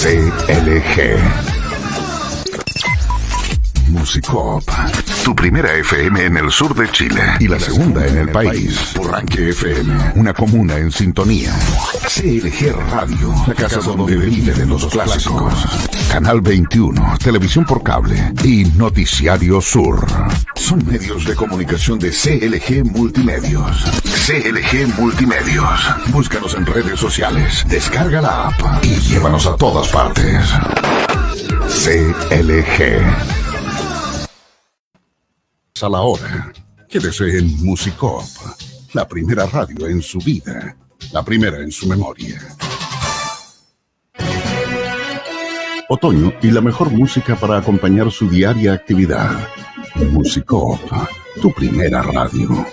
CLG. Musicop. Tu primera FM en el sur de Chile y la segunda en el país. Purranque FM, una comuna en sintonía. CLG Radio, la casa donde viven los clásicos. Canal 21, televisión por cable y Noticiario Sur. Son medios de comunicación de CLG Multimedios. CLG Multimedios. Búscanos en redes sociales, descarga la app y llévanos a todas partes. CLG. A la hora. Quédese en Musicop, la primera radio en su vida, la primera en su memoria. Otoño y la mejor música para acompañar su diaria actividad. Musicop, tu primera radio.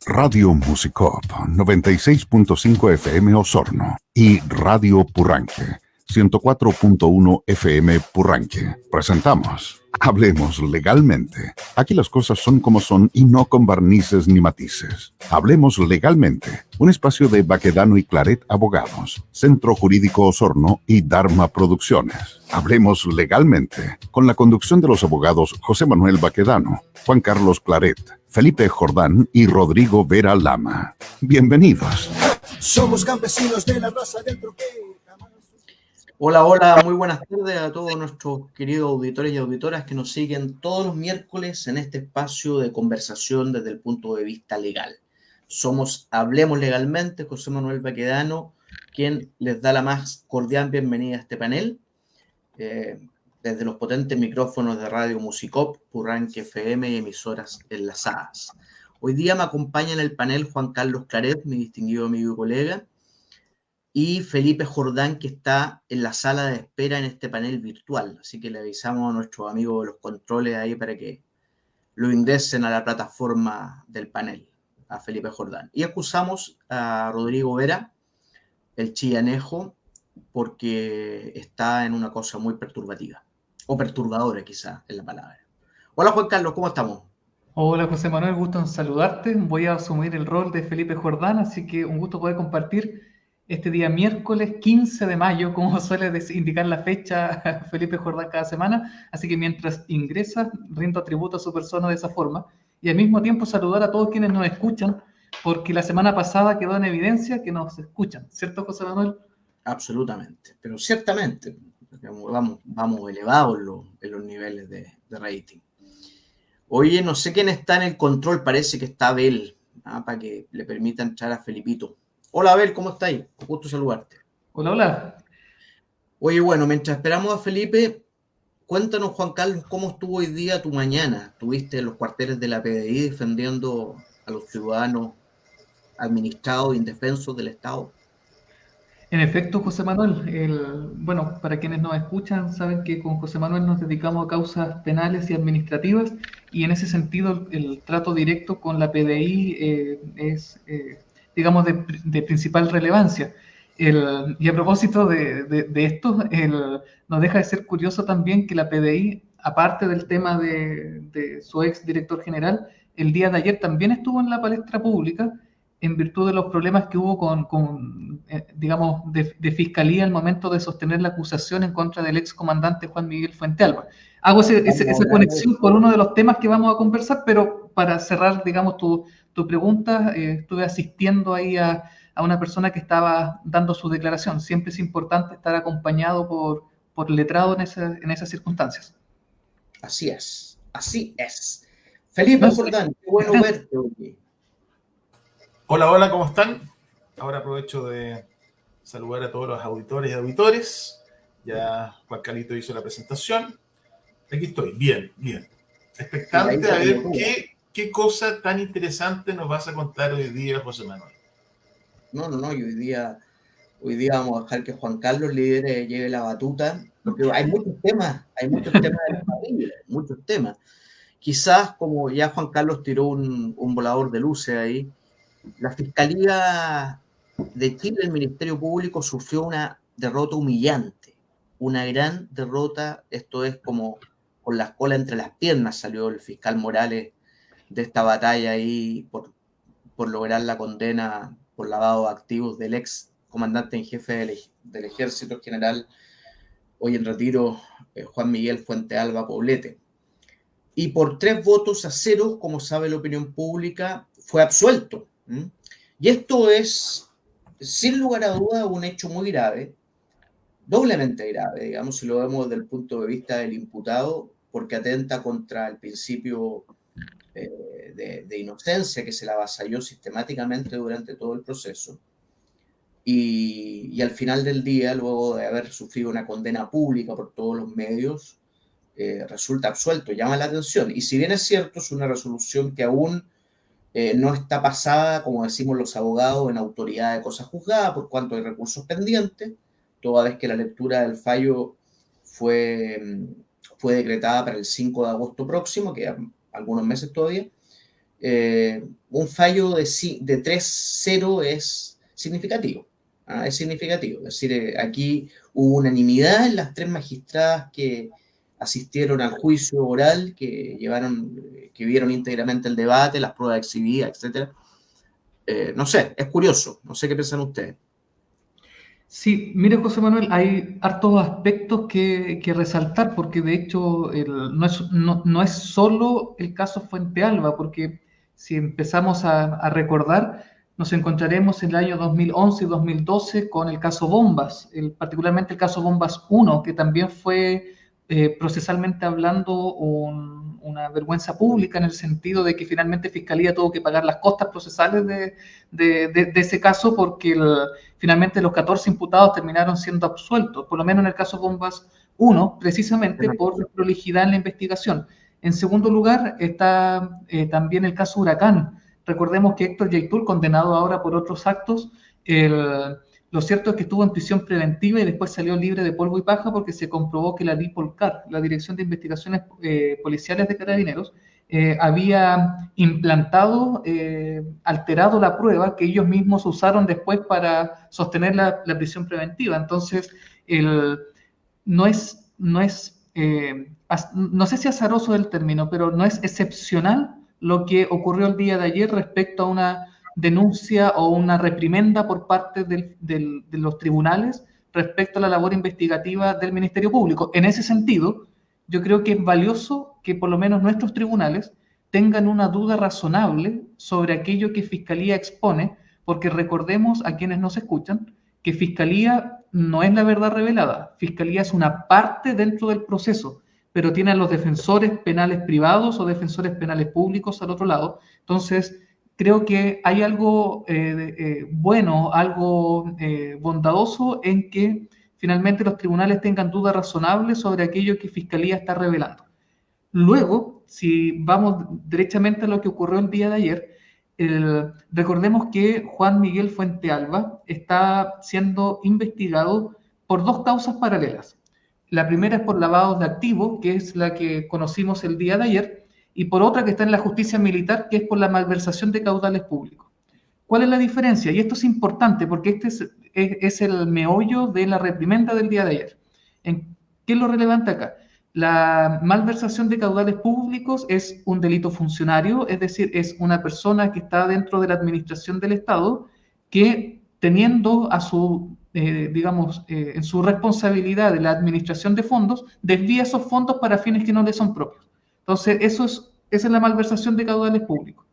Radio Musicop, 96.5 FM Osorno y Radio Purranque, 104.1 FM Purranque. Presentamos Hablemos Legalmente. Aquí las cosas son como son y no con barnices ni matices. Hablemos Legalmente, un espacio de Baquedano y Claret Abogados, Centro Jurídico Osorno y Dharma Producciones. Hablemos Legalmente, con la conducción de los abogados José Manuel Baquedano, Juan Carlos Claret, Felipe Jordán y Rodrigo Vera Lama. Bienvenidos. Somos campesinos de la raza del troquel. Hola, hola, muy buenas tardes a todos nuestros queridos auditores y auditoras que nos siguen todos los miércoles en este espacio de conversación desde el punto de vista legal. Somos Hablemos Legalmente, José Manuel Baquedano, quien les da la más cordial bienvenida a este panel, desde los potentes micrófonos de Radio Musicop, Purranque FM y emisoras enlazadas. Hoy día me acompaña en el panel Juan Carlos Claret, mi distinguido amigo y colega, y Felipe Jordán, que está en la sala de espera en este panel virtual. Así que le avisamos a nuestros amigos de los controles ahí para que lo ingresen a la plataforma del panel, a Felipe Jordán. Y acusamos a Rodrigo Vera, el chillanejo, porque está en una cosa muy perturbativa, o perturbadora quizá es la palabra. Hola Juan Carlos, ¿cómo estamos? Hola José Manuel, gusto en saludarte. Voy a asumir el rol de Felipe Jordán, así que un gusto poder compartir este día miércoles 15 de mayo, como suele indicar la fecha Felipe Jordán cada semana. Así que mientras ingresa, rindo tributo a su persona de esa forma y al mismo tiempo saludar a todos quienes nos escuchan, porque la semana pasada quedó en evidencia que nos escuchan, ¿cierto José Manuel? Absolutamente, pero ciertamente vamos elevados en los niveles de rating. Oye, no sé quién está en el control, parece que está Abel, para que le permita entrar a Felipito. Hola Abel, ¿cómo estáis? Gusto saludarte. Hola, hola. Oye, bueno, mientras esperamos a Felipe, cuéntanos Juan Carlos, ¿cómo estuvo hoy día tu mañana? ¿Estuviste en los cuarteles de la PDI defendiendo a los ciudadanos administrados e indefensos del Estado? En efecto, José Manuel, bueno, para quienes nos escuchan, saben que con José Manuel nos dedicamos a causas penales y administrativas, y en ese sentido el trato directo con la PDI es, digamos, de principal relevancia. Y a propósito de esto, nos deja de ser curioso también que la PDI, aparte del tema de su ex director general, el día de ayer también estuvo en la palestra pública, en virtud de los problemas que hubo digamos, de fiscalía al momento de sostener la acusación en contra del ex comandante Juan Miguel Fuentealba. Hago esa conexión por uno de los temas que vamos a conversar, pero para cerrar, digamos, tu pregunta, estuve asistiendo ahí a una persona que estaba dando su declaración. Siempre es importante estar acompañado por letrado en esas circunstancias. Así es, así es. Felipe Jordán, qué bueno verte hoy. Hola, hola, ¿cómo están? Ahora aprovecho de saludar a todos los auditores y auditores. Ya Juan Carlito hizo la presentación. Aquí estoy, bien. Expectante a ver qué cosa tan interesante nos vas a contar hoy día, José Manuel. No, y hoy día vamos a dejar que Juan Carlos lleve la batuta, porque hay muchos temas de la familia, muchos temas. Quizás, como ya Juan Carlos tiró un volador de luces ahí, la Fiscalía de Chile, el Ministerio Público, sufrió una derrota humillante, una gran derrota. Esto es como con la cola entre las piernas salió el fiscal Morales de esta batalla ahí por lograr la condena por lavado de activos del ex comandante en jefe del Ejército, general, hoy en retiro, Juan Miguel Fuentealba Poblete. Y por 3 votos a 0, como sabe la opinión pública, fue absuelto. Y esto es, sin lugar a duda, un hecho muy grave, doblemente grave, digamos, si lo vemos desde el punto de vista del imputado, porque atenta contra el principio de inocencia que se le avasalló sistemáticamente durante todo el proceso. Y al final del día, luego de haber sufrido una condena pública por todos los medios, resulta absuelto. Llama la atención. Y si bien es cierto, es una resolución que aún no está pasada, como decimos los abogados, en autoridad de cosa juzgada, por cuanto hay recursos pendientes, toda vez que la lectura del fallo fue decretada para el 5 de agosto próximo, que algunos meses todavía. Un fallo de 3-0 es significativo. Es significativo. Es decir, aquí hubo unanimidad en las 3 magistradas que asistieron al juicio oral, que vieron íntegramente el debate, las pruebas exhibidas, etc. No sé, es curioso. No sé qué piensan ustedes. Sí, mire, José Manuel, hay hartos aspectos que resaltar, porque de hecho no es solo el caso Fuentealba, porque si empezamos a recordar, nos encontraremos en el año 2011 y 2012 con el caso Bombas, particularmente el caso Bombas 1, que también fue procesalmente hablando una vergüenza pública, en el sentido de que finalmente Fiscalía tuvo que pagar las costas procesales de ese caso, porque finalmente los 14 imputados terminaron siendo absueltos, por lo menos en el caso Bombas 1, precisamente por prolijidad en la investigación. En segundo lugar está también el caso Huracán. Recordemos que Héctor Yaitul, condenado ahora por otros actos, lo cierto es que estuvo en prisión preventiva y después salió libre de polvo y paja porque se comprobó que la DIPOLCAR, la Dirección de Investigaciones Policiales de Carabineros, había implantado, alterado la prueba que ellos mismos usaron después para sostener la prisión preventiva. Entonces, no sé si azaroso es el término, pero no es excepcional lo que ocurrió el día de ayer respecto a una denuncia o una reprimenda por parte de los tribunales respecto a la labor investigativa del Ministerio Público. En ese sentido, yo creo que es valioso que por lo menos nuestros tribunales tengan una duda razonable sobre aquello que Fiscalía expone, porque recordemos a quienes nos escuchan que Fiscalía no es la verdad revelada. Fiscalía es una parte dentro del proceso, pero tiene a los defensores penales privados o defensores penales públicos al otro lado. Entonces, creo que hay algo bueno, algo bondadoso en que finalmente los tribunales tengan dudas razonables sobre aquello que Fiscalía está revelando. Luego, si vamos derechamente a lo que ocurrió el día de ayer, recordemos que Juan Miguel Fuentealba está siendo investigado por 2 causas paralelas. La primera es por lavado de activos, que es la que conocimos el día de ayer, y por otra que está en la justicia militar, que es por la malversación de caudales públicos. ¿Cuál es la diferencia? Y esto es importante porque este es el meollo de la reprimenda del día de ayer. ¿Qué es lo relevante acá? La malversación de caudales públicos es un delito funcionario, es decir, es una persona que está dentro de la administración del Estado que, teniendo a su, en su responsabilidad de la administración de fondos, desvía esos fondos para fines que no le son propios. Entonces, esa es la malversación de caudales públicos.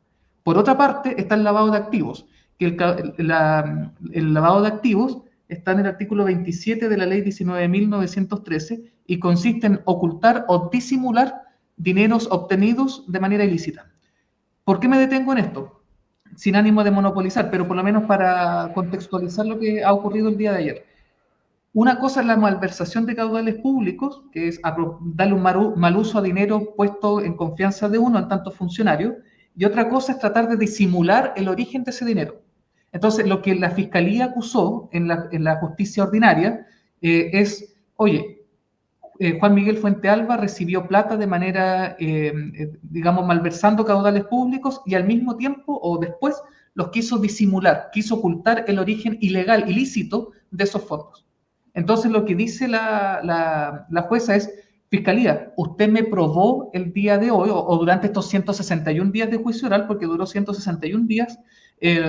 Por otra parte, está el lavado de activos, que el lavado de activos está en el artículo 27 de la ley 19.913 y consiste en ocultar o disimular dineros obtenidos de manera ilícita. ¿Por qué me detengo en esto? Sin ánimo de monopolizar, pero por lo menos para contextualizar lo que ha ocurrido el día de ayer. Una cosa es la malversación de caudales públicos, que es darle un mal uso a dinero puesto en confianza de uno en tanto funcionario, y otra cosa es tratar de disimular el origen de ese dinero. Entonces, lo que la Fiscalía acusó en la justicia ordinaria es, oye, Juan Miguel Fuentealba recibió plata de manera, malversando caudales públicos y al mismo tiempo o después los quiso disimular, quiso ocultar el origen ilegal, ilícito de esos fondos. Entonces, lo que dice la jueza es, Fiscalía, usted me probó el día de hoy o durante estos 161 días de juicio oral, porque duró 161 días,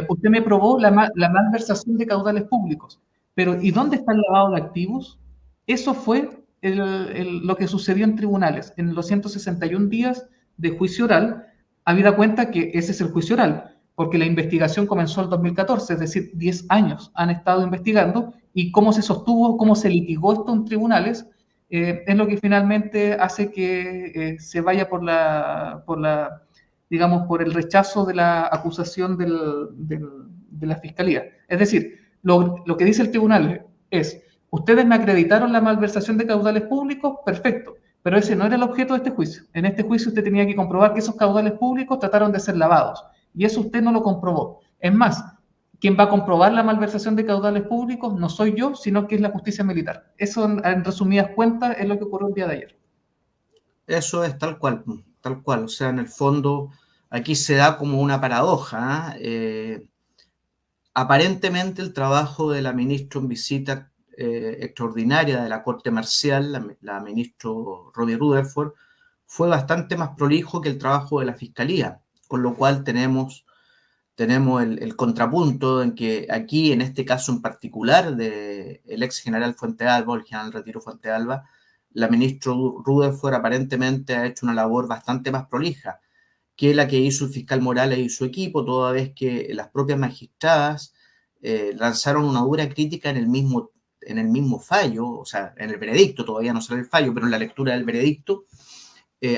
Usted me probó la malversación de caudales públicos, pero ¿y dónde está el lavado de activos? Eso fue lo que sucedió en tribunales en los 161 días de juicio oral, habida cuenta que ese es el juicio oral, porque la investigación comenzó en 2014, es decir, 10 años han estado investigando, y cómo se sostuvo, cómo se litigó esto en tribunales, es lo que finalmente hace que se vaya digamos, por el rechazo de la acusación de la fiscalía. Es decir, lo que dice el tribunal es: ustedes me acreditaron la malversación de caudales públicos, perfecto, pero ese no era el objeto de este juicio. En este juicio usted tenía que comprobar que esos caudales públicos trataron de ser lavados, y eso usted no lo comprobó. Es más, quien va a comprobar la malversación de caudales públicos no soy yo, sino que es la justicia militar. Eso, en resumidas cuentas, es lo que ocurrió el día de ayer. Eso es tal cual, tal cual. O sea, en el fondo, aquí se da como una paradoja, ¿eh? Aparentemente el trabajo de la ministra en visita extraordinaria de la Corte Marcial, la ministra Romy Rutherford, fue bastante más prolijo que el trabajo de la Fiscalía, con lo cual tenemos el contrapunto en que aquí, en este caso en particular, del ex general Fuentealba, el general Retiro Fuentealba, la ministra Rutherford aparentemente ha hecho una labor bastante más prolija que la que hizo el fiscal Morales y su equipo, toda vez que las propias magistradas lanzaron una dura crítica en el mismo fallo, o sea, en el veredicto, todavía no sale el fallo, pero en la lectura del veredicto,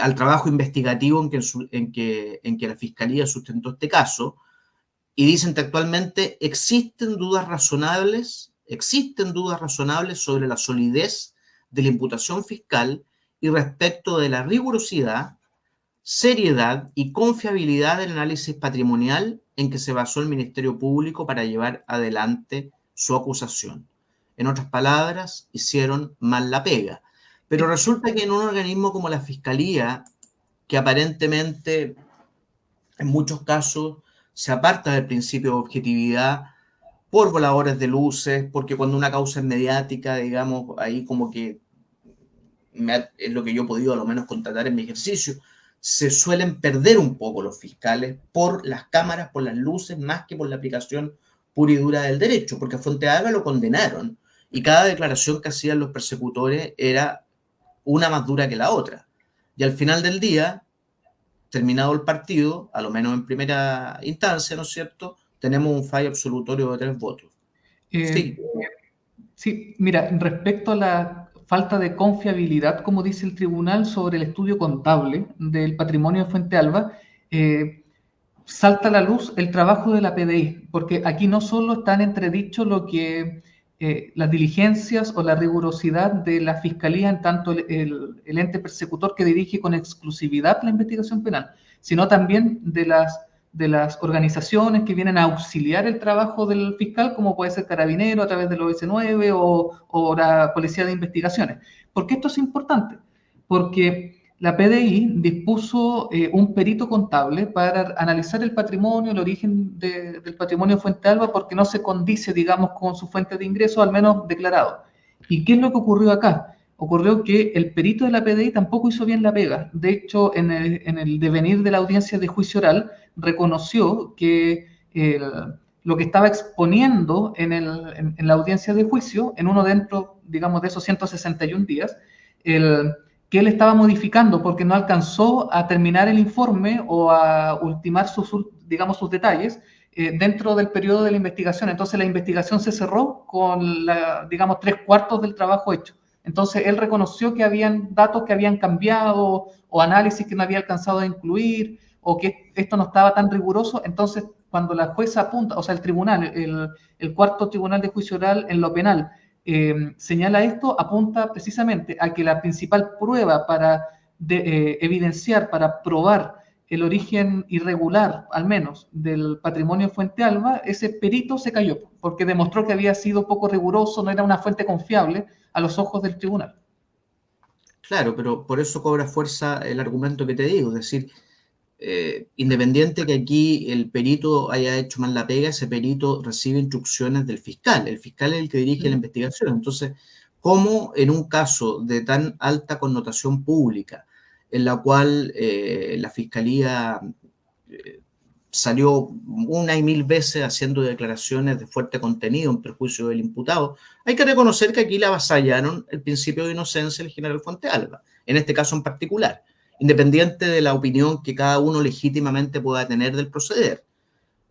al trabajo investigativo en que la Fiscalía sustentó este caso, y dicen que actualmente existen dudas razonables sobre la solidez de la imputación fiscal y respecto de la rigurosidad, seriedad y confiabilidad del análisis patrimonial en que se basó el Ministerio Público para llevar adelante su acusación. En otras palabras, hicieron mal la pega. Pero resulta que en un organismo como la Fiscalía, que aparentemente en muchos casos se aparta del principio de objetividad por voladores de luces, porque cuando una causa es mediática, digamos, ahí como que es lo que yo he podido a lo menos constatar en mi ejercicio, se suelen perder un poco los fiscales por las cámaras, por las luces, más que por la aplicación pura y dura del derecho, porque a Fuentealba lo condenaron y cada declaración que hacían los persecutores era una más dura que la otra. Y al final del día, terminado el partido, a lo menos en primera instancia, ¿no es cierto?, tenemos un fallo absolutorio de 3 votos. Sí. Sí, mira, respecto a la falta de confiabilidad, como dice el tribunal, sobre el estudio contable del patrimonio de Fuentealba, salta a la luz el trabajo de la PDI, porque aquí no solo está en entredicho lo que las diligencias o la rigurosidad de la Fiscalía, en tanto el ente persecutor que dirige con exclusividad la investigación penal, sino también de las organizaciones que vienen a auxiliar el trabajo del fiscal, como puede ser Carabinero a través del OS9 o la Policía de Investigaciones. ¿Por qué esto es importante? Porque la PDI dispuso un perito contable para analizar el patrimonio, el origen del patrimonio de Fuentealba, porque no se condice, digamos, con su fuente de ingreso, al menos declarado. ¿Y qué es lo que ocurrió acá? Ocurrió que el perito de la PDI tampoco hizo bien la pega. De hecho, en el devenir de la audiencia de juicio oral, reconoció que lo que estaba exponiendo en la audiencia de juicio, en uno dentro, digamos, de esos 161 días, que él estaba modificando porque no alcanzó a terminar el informe o a ultimar sus detalles dentro del periodo de la investigación. Entonces la investigación se cerró con, digamos, 3/4 del trabajo hecho. Entonces él reconoció que habían datos que habían cambiado o análisis que no había alcanzado a incluir o que esto no estaba tan riguroso. Entonces cuando la jueza apunta, o sea, el tribunal, el cuarto tribunal de juicio oral en lo penal, señala esto, apunta precisamente a que la principal prueba para evidenciar, para probar el origen irregular, al menos, del patrimonio de Fuentealba, ese perito se cayó, porque demostró que había sido poco riguroso, no era una fuente confiable a los ojos del tribunal. Claro, pero por eso cobra fuerza el argumento que te digo, es decir, independiente que aquí el perito haya hecho mal la pega, ese perito recibe instrucciones del fiscal. El fiscal es el que dirige la investigación. Entonces, ¿cómo en un caso de tan alta connotación pública, en la cual la fiscalía salió una y mil veces haciendo declaraciones de fuerte contenido en perjuicio del imputado. Hay que reconocer que aquí le avasallaron el principio de inocencia del general Fuentealba, en este caso en particular, independiente de la opinión que cada uno legítimamente pueda tener del proceder.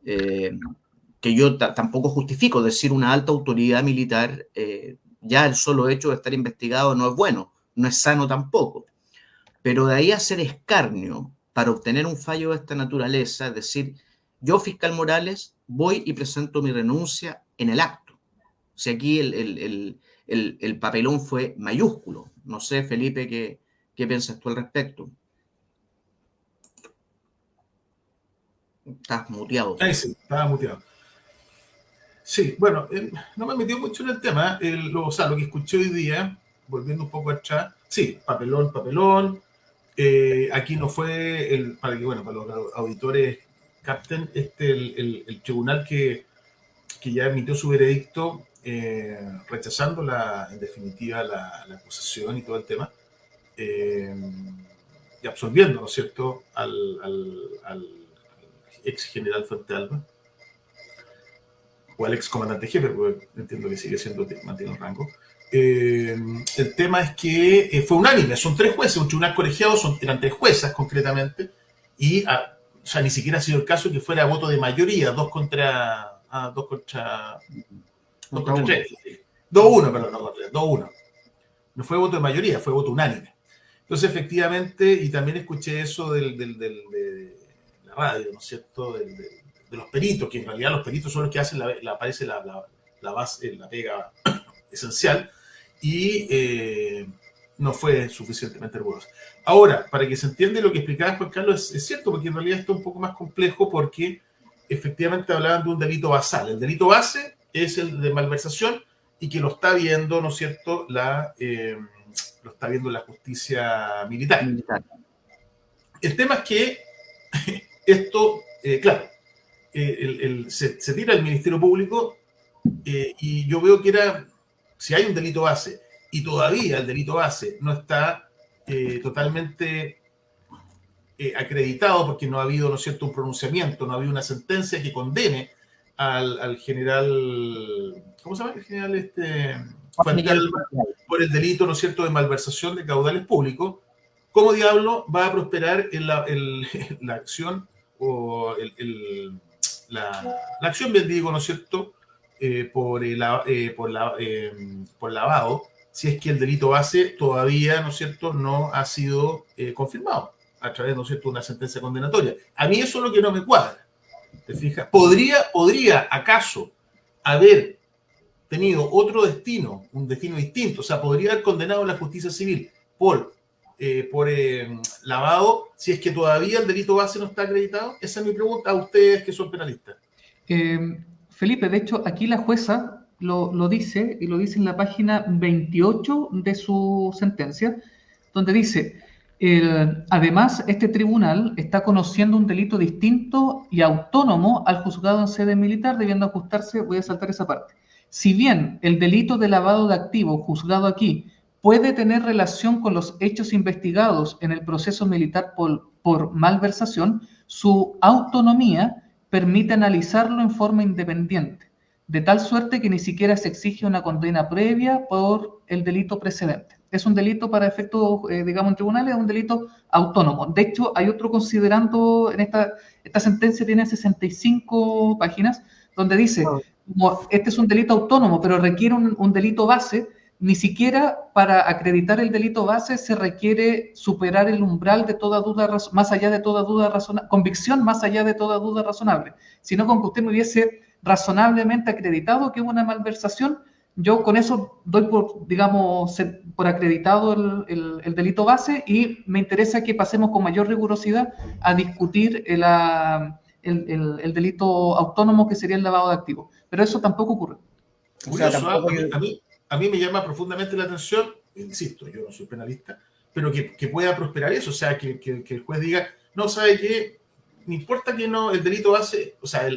Que yo tampoco justifico decir una alta autoridad militar, ya el solo hecho de estar investigado no es bueno, no es sano tampoco. Pero de ahí a hacer escarnio para obtener un fallo de esta naturaleza, es decir, yo, fiscal Morales, voy y presento mi renuncia en el acto. O sea, aquí el papelón fue mayúsculo. No sé, Felipe, ¿qué piensas tú al respecto? Estás muteado. Sí, estaba muteado. Sí, bueno, no me he metido mucho en el tema. O sea, lo que escuché hoy día, volviendo un poco atrás, sí, papelón. Aquí no fue, para los auditores capten, el tribunal que ya emitió su veredicto rechazando en definitiva la acusación y todo el tema, y absolviendo, ¿no es cierto?, al ex general Fuentealba, o al ex comandante jefe, porque entiendo que sigue siendo, mantiene el rango. El tema es que fue unánime, son 3 jueces, un tribunal colegiado, eran 3 juezas concretamente, y o sea, ni siquiera ha sido el caso que fuera voto de mayoría, 2 contra 3. 2-1, perdón, no contra 3, 2-1. No fue voto de mayoría, fue voto unánime. Entonces, efectivamente, y también escuché eso de la radio, ¿no es cierto?, de los peritos, que en realidad los peritos son los que hacen aparece la base, la pega esencial, y no fue suficientemente riguroso. Ahora, para que se entienda lo que explicaba Juan Carlos, es cierto, porque en realidad esto es un poco más complejo, porque efectivamente hablaban de un delito basal. El delito base es el de malversación, y que lo está viendo, ¿no es cierto?, lo está viendo la justicia militar. El tema es que esto, claro, se tira al Ministerio Público, y yo veo que si hay un delito base y todavía el delito base no está totalmente acreditado, porque no ha habido, ¿no es cierto?, un pronunciamiento, no ha habido una sentencia que condene al general, ¿cómo se llama? El general Fuentealba por el delito, ¿no es cierto?, de malversación de caudales públicos. ¿Cómo diablo va a prosperar la acción o la acción, bien digo, ¿no es cierto?, por lavado, si es que el delito base todavía, ¿no es cierto?, no ha sido confirmado a través, ¿no es cierto?, de una sentencia condenatoria? A mí eso es lo que no me cuadra. ¿Te fijas? ¿Podría acaso haber tenido otro destino, un destino distinto? O sea, ¿podría haber condenado a la justicia civil por lavado si es que todavía el delito base no está acreditado? Esa es mi pregunta a ustedes que son penalistas. Felipe, de hecho, aquí la jueza lo dice, y lo dice en la página 28 de su sentencia, donde dice: además, este tribunal está conociendo un delito distinto y autónomo al juzgado en sede militar, debiendo ajustarse, voy a saltar esa parte. Si bien el delito de lavado de activos juzgado aquí puede tener relación con los hechos investigados en el proceso militar por malversación, su autonomía permite analizarlo en forma independiente, de tal suerte que ni siquiera se exige una condena previa por el delito precedente. Es un delito para efectos, digamos, en tribunales, es un delito autónomo. De hecho, hay otro considerando, en esta sentencia tiene 65 páginas, donde dice, como este es un delito autónomo, pero requiere un delito base. Ni siquiera para acreditar el delito base se requiere superar el umbral de toda duda, más allá de toda duda razonable, convicción más allá de toda duda razonable, sino con que usted me hubiese razonablemente acreditado que hubo una malversación. Yo con eso doy por acreditado el delito base, y me interesa que pasemos con mayor rigurosidad a discutir el delito autónomo, que sería el lavado de activos. Pero eso tampoco ocurre. A mí me llama profundamente la atención, insisto, yo no soy penalista, pero que pueda prosperar eso, o sea, que el juez diga, no, ¿sabe qué? No importa que no, el delito base, o sea,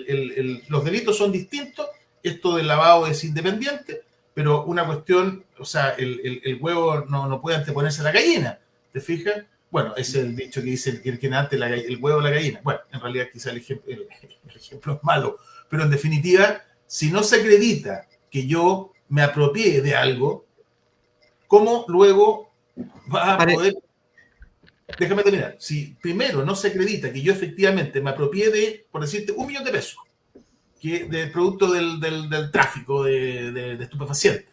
los delitos son distintos, esto del lavado es independiente, pero una cuestión, o sea, el huevo no puede anteponerse a la gallina, ¿te fijas? Bueno, ese es el dicho que dice que antes el huevo o la gallina. Bueno, en realidad quizá el ejemplo es malo, pero en definitiva, si no se acredita que yo me apropié de algo, ¿cómo luego va a poder? Déjame terminar. Si primero no se acredita que yo efectivamente me apropié de, por decirte, 1 millón de pesos, que del producto del tráfico de estupefacientes,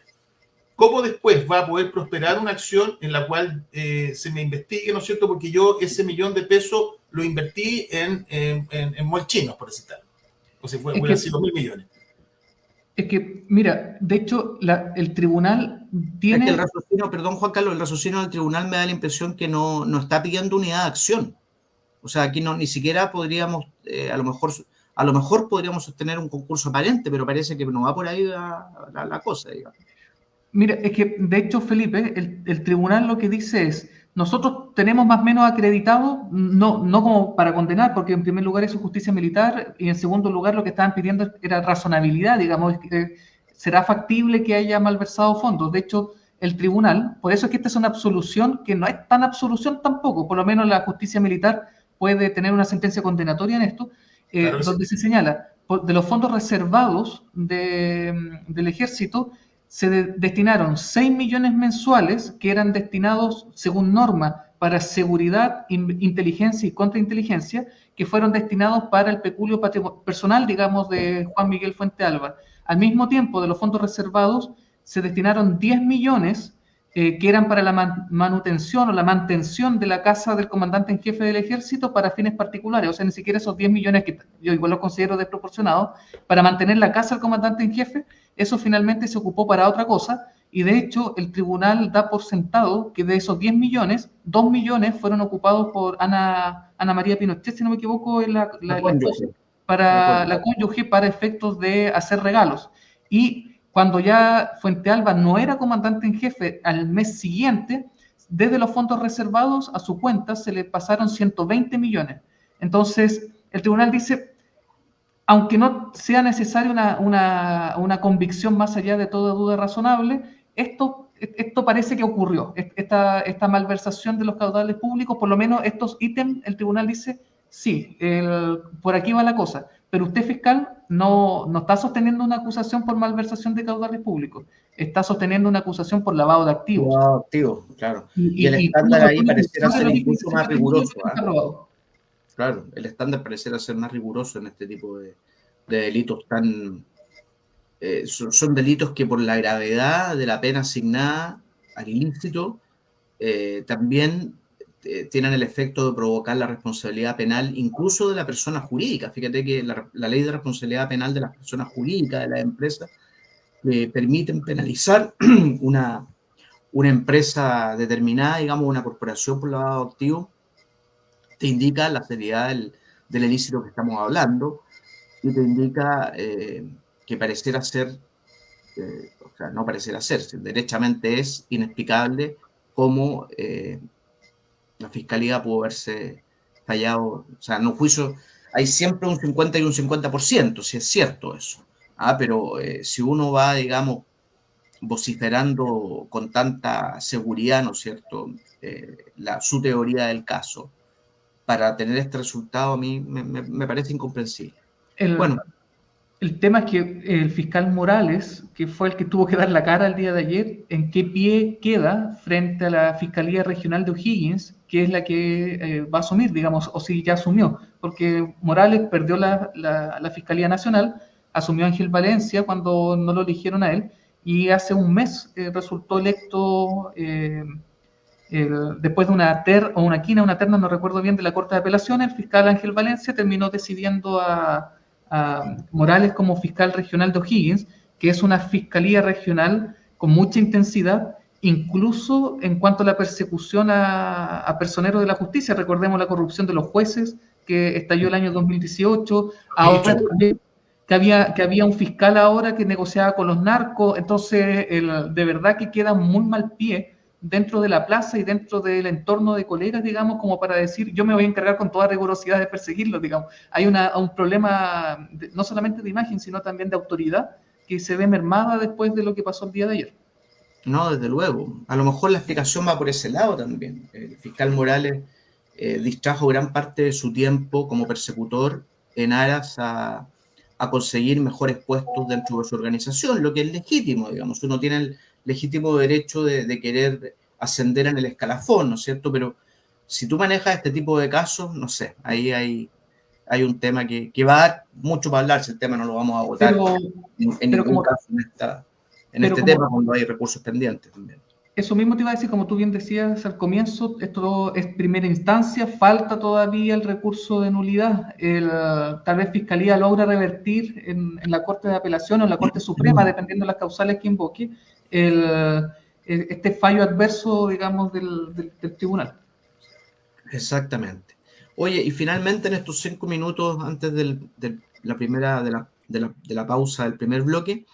¿cómo después va a poder prosperar una acción en la cual se me investigue, ¿no es cierto? Porque yo ese 1 millón de pesos lo invertí en molchinos, por decir algo. O sea, hubieran sido 1.000 millones. Es que, mira, de hecho, el tribunal tiene... Es que el raciocinio, perdón Juan Carlos, el raciocinio del tribunal me da la impresión que no está pidiendo unidad de acción. O sea, aquí ni siquiera podríamos, a lo mejor podríamos sostener un concurso aparente, pero parece que no va por ahí la cosa, digamos. Mira, es que, de hecho, Felipe, el tribunal lo que dice es, nosotros tenemos más o menos acreditado, no como para condenar, porque en primer lugar es justicia militar, y en segundo lugar lo que estaban pidiendo era razonabilidad, digamos, será factible que haya malversado fondos. De hecho, el tribunal, por eso es que esta es una absolución que no es tan absolución tampoco, por lo menos la justicia militar puede tener una sentencia condenatoria en esto, claro, donde se señala, de los fondos reservados del ejército, se destinaron 6 millones mensuales que eran destinados, según norma, para seguridad, inteligencia y contrainteligencia, que fueron destinados para el peculio personal, digamos, de Juan Miguel Fuentealba. Al mismo tiempo, de los fondos reservados, se destinaron 10 millones que eran para la manutención o la mantención de la casa del comandante en jefe del ejército para fines particulares. O sea, ni siquiera esos 10 millones, que yo igual los considero desproporcionados, para mantener la casa del comandante en jefe, eso finalmente se ocupó para otra cosa, y de hecho el tribunal da por sentado que de esos 10 millones, 2 millones fueron ocupados por Ana María Pinochet, si no me equivoco, en la cónyuge para efectos de hacer regalos. Y cuando ya Fuentealba no era comandante en jefe, al mes siguiente, desde los fondos reservados a su cuenta se le pasaron 120 millones. Entonces, el tribunal dice, aunque no sea necesaria una convicción más allá de toda duda razonable, esto parece que ocurrió, esta malversación de los caudales públicos, por lo menos estos ítems, el tribunal dice, sí, por aquí va la cosa, pero usted, fiscal, no está sosteniendo una acusación por malversación de caudales públicos, está sosteniendo una acusación por lavado de activos. Lavado de activos, claro. Y el estándar ahí pareciera ser incluso más riguroso. Claro, el estándar pareciera ser más riguroso en este tipo de delitos tan... son delitos que por la gravedad de la pena asignada al ilícito también tienen el efecto de provocar la responsabilidad penal incluso de la persona jurídica. Fíjate que la ley de responsabilidad penal de las personas jurídicas, de las empresas, permiten penalizar una empresa determinada, digamos una corporación por lavado de activos, te indica la seriedad del ilícito que estamos hablando y te indica que pareciera ser, o sea, no pareciera ser, derechamente es inexplicable cómo la Fiscalía pudo haberse fallado. O sea, en un juicio hay siempre un 50 y un 50%, si es cierto eso. Pero si uno va, digamos, vociferando con tanta seguridad, ¿no es cierto?, su teoría del caso, para tener este resultado a mí me parece incomprensible. El tema es que el fiscal Morales, que fue el que tuvo que dar la cara el día de ayer, ¿en qué pie queda frente a la Fiscalía Regional de O'Higgins, que es la que va a asumir, digamos, o si ya asumió? Porque Morales perdió la Fiscalía Nacional, asumió Ángel Valencia cuando no lo eligieron a él, y hace un mes resultó electo... después de una terna, no recuerdo bien, de la Corte de Apelaciones, el fiscal Ángel Valencia terminó decidiendo a Morales como fiscal regional de O'Higgins, que es una fiscalía regional con mucha intensidad, incluso en cuanto a la persecución a personeros de la justicia. Recordemos la corrupción de los jueces que estalló el año 2018, ahora que había un fiscal ahora que negociaba con los narcos. Entonces de verdad que queda muy mal pie dentro de la plaza y dentro del entorno de colegas, digamos, como para decir, yo me voy a encargar con toda rigurosidad de perseguirlos, digamos. Hay un problema no solamente de imagen, sino también de autoridad, que se ve mermada después de lo que pasó el día de ayer. No, desde luego. A lo mejor la explicación va por ese lado también. El fiscal Morales distrajo gran parte de su tiempo como persecutor en aras a conseguir mejores puestos dentro de su organización, lo que es legítimo, digamos. Uno tiene el legítimo derecho de querer ascender en el escalafón, ¿no es cierto? Pero si tú manejas este tipo de casos, no sé, ahí hay un tema que va a dar mucho para hablar, si el tema no lo vamos a agotar Pero, en pero ningún como, caso en pero este tema, como cuando hay recursos pendientes también. eso mismo te iba a decir, como tú bien decías al comienzo, esto es primera instancia, falta todavía el recurso de nulidad. Tal vez Fiscalía logra revertir en la Corte de Apelación o en la Corte Suprema, dependiendo de las causales que invoque, este fallo adverso, digamos, del tribunal. Exactamente. Oye, y finalmente en estos 5 minutos antes de la pausa del primer bloque,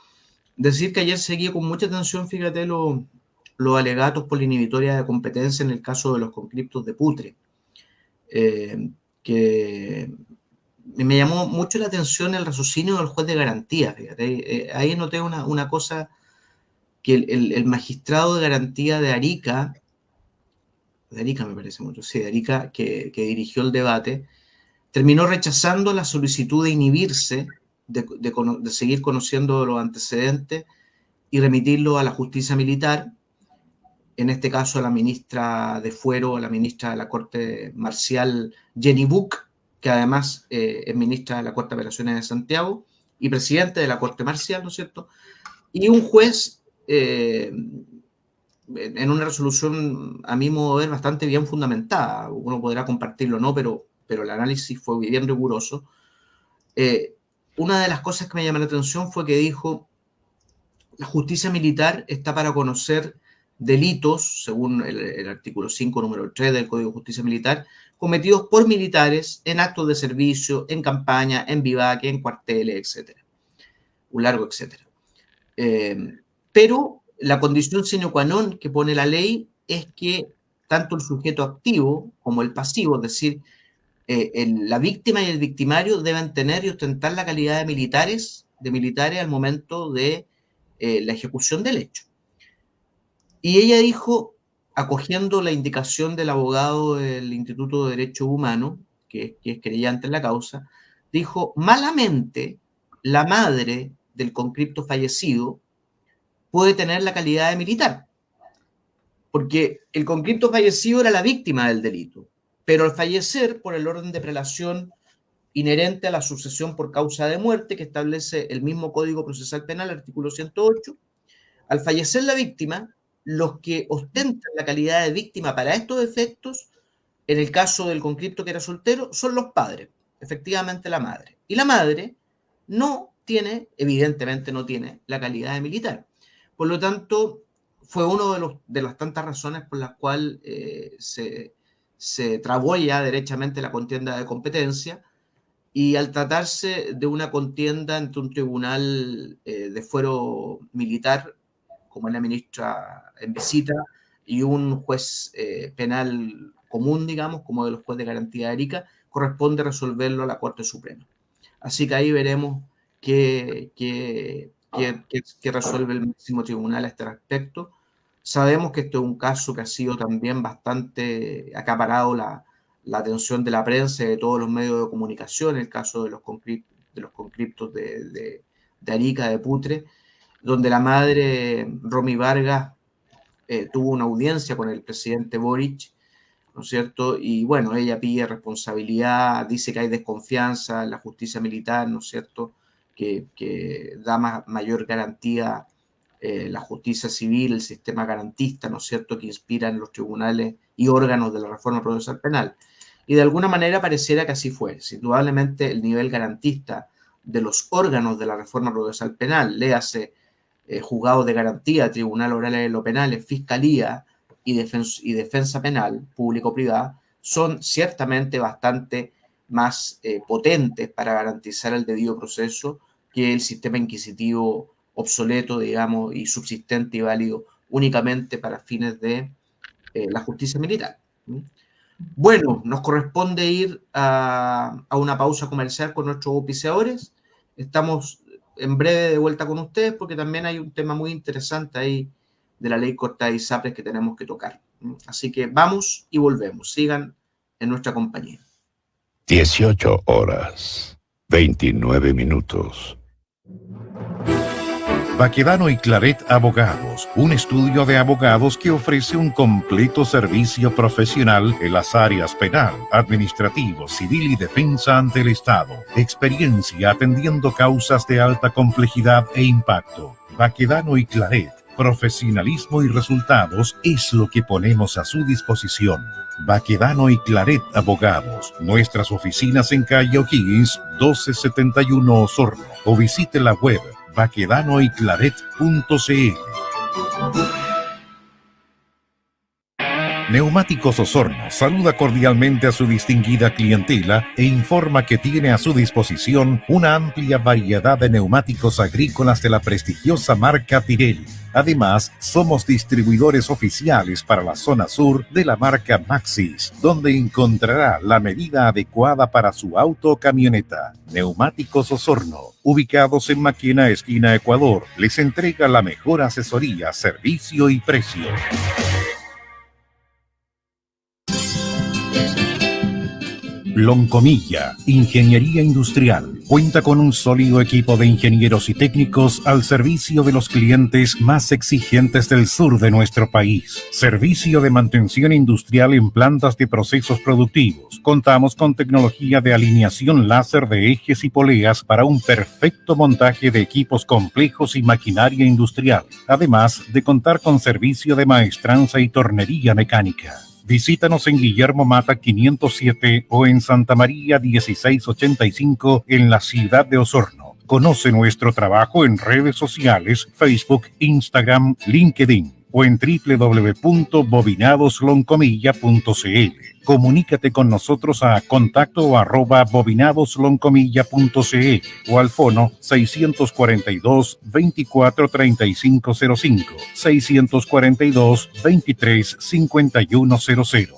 decir que ayer seguí con mucha atención, fíjate, los alegatos por la inhibitoria de competencia en el caso de los conscriptos de Putre, que me llamó mucho la atención el raciocinio del juez de garantía, fíjate. Ahí noté una cosa, que el magistrado de garantía de Arica me parece mucho, sí, de Arica, que dirigió el debate, terminó rechazando la solicitud de inhibirse, de seguir conociendo los antecedentes y remitirlo a la justicia militar, en este caso a la ministra de Fuero, a la ministra de la Corte Marcial, Jenny Buch, que además es ministra de la Corte de Apelaciones de Santiago y presidente de la Corte Marcial, ¿no es cierto? Y un juez, en una resolución, a mi modo de ver, bastante bien fundamentada. Uno podrá compartirlo o no, pero el análisis fue bien riguroso. Una de las cosas que me llamó la atención fue que dijo: la justicia militar está para conocer delitos, según el artículo 5, número 3 del Código de Justicia Militar, cometidos por militares en actos de servicio, en campaña, en vivaque, en cuarteles, etc. Un largo etcétera. Pero la condición sine qua non que pone la ley es que tanto el sujeto activo como el pasivo, es decir, la víctima y el victimario deben tener y ostentar la calidad de militares al momento de la ejecución del hecho. Y ella dijo, acogiendo la indicación del abogado del Instituto de Derecho Humano, que es querellante en la causa, dijo: malamente, la madre del conscripto fallecido puede tener la calidad de militar, porque el conscripto fallecido era la víctima del delito, pero al fallecer, por el orden de prelación inherente a la sucesión por causa de muerte que establece el mismo Código Procesal Penal, artículo 108, al fallecer la víctima, los que ostentan la calidad de víctima para estos efectos, en el caso del conscripto que era soltero, son los padres, efectivamente la madre. Y la madre no tiene, evidentemente no tiene, la calidad de militar. Por lo tanto, fue una de las tantas razones por las cuales se trabó ya derechamente la contienda de competencia, y al tratarse de una contienda entre un tribunal de fuero militar, como es la ministra en visita, y un juez penal común, digamos, como de los jueces de garantía de Arica, corresponde resolverlo a la Corte Suprema. Así que ahí veremos qué resuelve el máximo tribunal a este respecto. Sabemos que esto es un caso que ha sido también bastante acaparado la atención de la prensa y de todos los medios de comunicación, el caso de los conscriptos de Arica, de Putre, donde la madre, Romy Vargas, tuvo una audiencia con el presidente Boric, ¿no es cierto? Y bueno, ella pide responsabilidad, dice que hay desconfianza en la justicia militar, ¿no es cierto? Que da mayor garantía la justicia civil, el sistema garantista, ¿no es cierto?, que inspiran los tribunales y órganos de la reforma procesal penal. Y de alguna manera pareciera que así fue. Indudablemente el nivel garantista de los órganos de la reforma procesal penal, léase juzgados de garantía, tribunal oral en lo penal, fiscalía y defensa penal, público-privada, son ciertamente bastante más potentes para garantizar el debido proceso que el sistema inquisitivo obsoleto, digamos, y subsistente y válido únicamente para fines de la justicia militar. Bueno, nos corresponde ir a una pausa comercial con nuestros auspiciadores. Estamos en breve de vuelta con ustedes porque también hay un tema muy interesante ahí de la ley corta de ISAPRES que tenemos que tocar. Así que vamos y volvemos. Sigan en nuestra compañía. 18 horas, 29 minutos. Baquedano y Claret Abogados, un estudio de abogados que ofrece un completo servicio profesional en las áreas penal, administrativo, civil y defensa ante el Estado. Experiencia atendiendo causas de alta complejidad e impacto. Baquedano y Claret, profesionalismo y resultados es lo que ponemos a su disposición. Baquedano y Claret Abogados. Nuestras oficinas en calle O'Higgins, 1271 Osorno. O visite la web baquedanoyclaret.cl. Neumáticos Osorno saluda cordialmente a su distinguida clientela e informa que tiene a su disposición una amplia variedad de neumáticos agrícolas de la prestigiosa marca Pirelli. Además, somos distribuidores oficiales para la zona sur de la marca Maxxis, donde encontrará la medida adecuada para su auto o camioneta. Neumáticos Osorno, ubicados en Maquena, esquina Ecuador, les entrega la mejor asesoría, servicio y precio. Loncomilla, Ingeniería Industrial. Cuenta con un sólido equipo de ingenieros y técnicos al servicio de los clientes más exigentes del sur de nuestro país. Servicio de mantención industrial en plantas de procesos productivos. Contamos con tecnología de alineación láser de ejes y poleas para un perfecto montaje de equipos complejos y maquinaria industrial. Además de contar con servicio de maestranza y tornería mecánica. Visítanos en Guillermo Mata 507 o en Santa María 1685 en la ciudad de Osorno. Conoce nuestro trabajo en redes sociales, Facebook, Instagram, LinkedIn o en www.bobinadosloncomilla.cl. Comunícate con nosotros a contacto@bobinadosloncomilla.cl o al fono 642 24 3505 642 23 5100.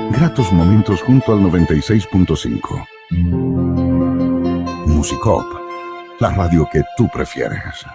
Gratos momentos junto al 96.5. Musicop, la radio que tú prefieres.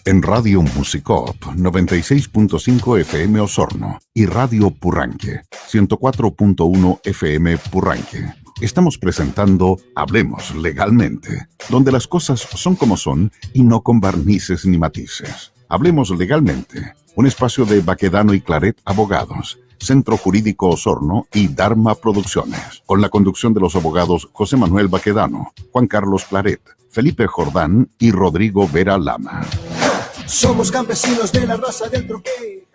En Radio Musicop 96.5 FM Osorno y Radio Purranque 104.1 FM Purranque. Estamos presentando Hablemos Legalmente, donde las cosas son como son y no con barnices ni matices. Hablemos Legalmente, un espacio de Baquedano y Claret Abogados, Centro Jurídico Osorno y Dharma Producciones, con la conducción de los abogados José Manuel Baquedano, Juan Carlos Claret, Felipe Jordán y Rodrigo Vera Lama. Somos campesinos de la raza del troquel.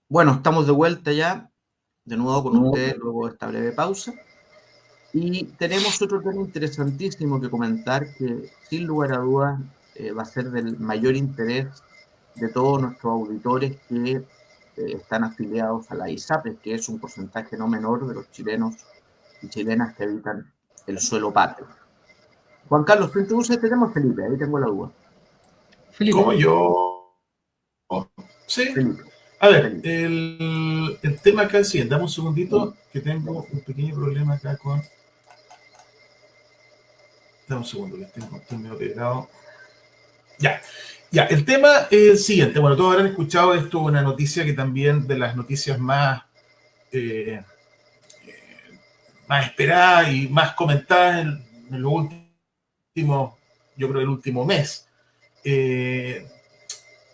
Bueno, estamos de vuelta ya, de nuevo con ustedes luego de esta breve pausa. Y tenemos otro tema interesantísimo que comentar que, sin lugar a dudas, va a ser del mayor interés de todos nuestros auditores que están afiliados a la ISAPRES, que es un porcentaje no menor de los chilenos y chilenas que habitan el suelo patrio. Juan Carlos, ¿tú introduces este tema, Felipe? Ahí tengo la duda. Felipe. ¿Cómo yo? Sí. Felipe. A ver, el tema acá es el siguiente. Dame un segundito que tengo un pequeño problema acá con... Dame un segundo que estoy medio pegado. Ya, el tema es el siguiente. Bueno, todos habrán escuchado esto, una noticia que también de las noticias más esperadas y más comentadas en los últimos, yo creo, el último mes. Que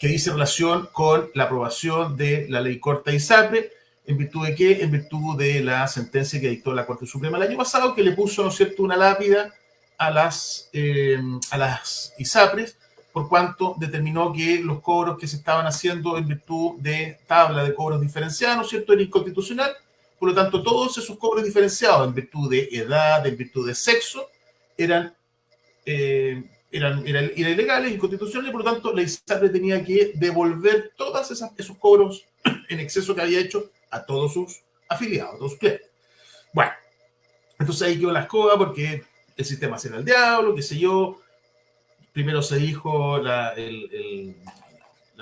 dice relación con la aprobación de la ley corta ISAPRES. ¿En virtud de qué? En virtud de la sentencia que dictó la Corte Suprema el año pasado, que le puso, ¿no es cierto?, una lápida a las ISAPRES, por cuanto determinó que los cobros que se estaban haciendo en virtud de tabla de cobros diferenciados, ¿no es cierto?, era inconstitucional. Por lo tanto, todos esos cobros diferenciados en virtud de edad, en virtud de sexo, eran ilegales, inconstitucionales, y por lo tanto la ISAPRES tenía que devolver todos esos cobros en exceso que había hecho a todos sus afiliados, a todos sus clientes. Bueno, entonces ahí quedó la escoba porque el sistema será el diablo, qué sé yo. Primero se dijo la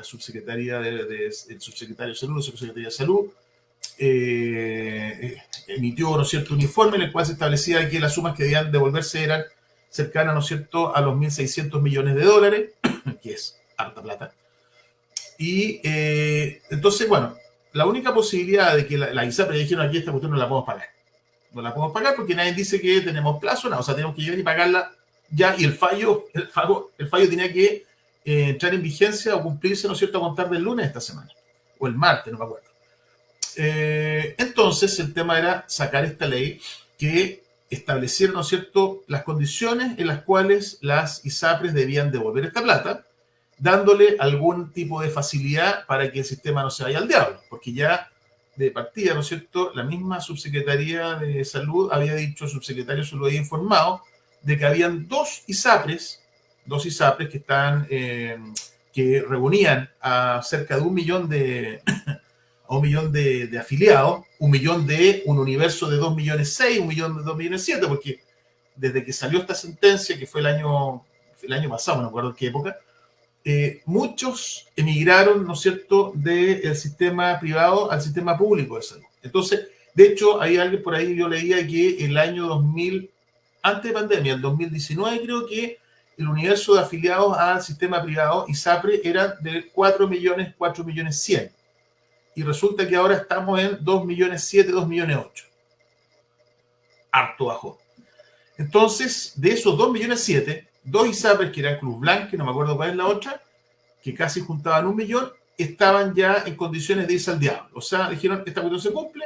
subsecretaría el subsecretario de Salud, la subsecretaría de Salud, emitió, ¿no es cierto?, un informe en el cual se establecía que las sumas que debían devolverse eran cercanas, ¿no es cierto?, a los 1.600 millones de dólares, que es harta plata. Y entonces, bueno, la única posibilidad de que la ISAPRE dijeron aquí, esta cuestión no la podemos pagar. No la podemos pagar porque nadie dice que tenemos plazo, nada, o sea, tenemos que llegar y pagarla ya, y el fallo tenía que entrar en vigencia o cumplirse, ¿no es cierto?, a contar del lunes de esta semana, o el martes, no me acuerdo. Entonces, el tema era sacar esta ley que estableciera, ¿no es cierto?, las condiciones en las cuales las ISAPRES debían devolver esta plata, dándole algún tipo de facilidad para que el sistema no se vaya al diablo, porque ya de partida, ¿no es cierto?, la misma Subsecretaría de Salud había dicho, el subsecretario se lo había informado, de que habían dos ISAPRES que están, que reunían a cerca de 1 millón de afiliados, 1 millón de un universo de 2,6 millones, 1 millón de 2,7 millones, porque desde que salió esta sentencia, que fue el año pasado, no me acuerdo en qué época, muchos emigraron, ¿no es cierto?, del sistema privado al sistema público de salud. Entonces, de hecho, hay alguien por ahí, yo leía que el año 2000, antes de pandemia, el 2019, creo que el universo de afiliados al sistema privado, ISAPRE, era de 4 millones 100. Y resulta que ahora estamos en 2,7 millones, 2,8 millones. Harto bajo. Entonces, de esos 2,7 millones, dos ISAPRES, que eran Cruz Blanca, no me acuerdo cuál es la otra, que casi juntaban 1 millón, estaban ya en condiciones de irse al diablo. O sea, dijeron, esta cuestión se cumple,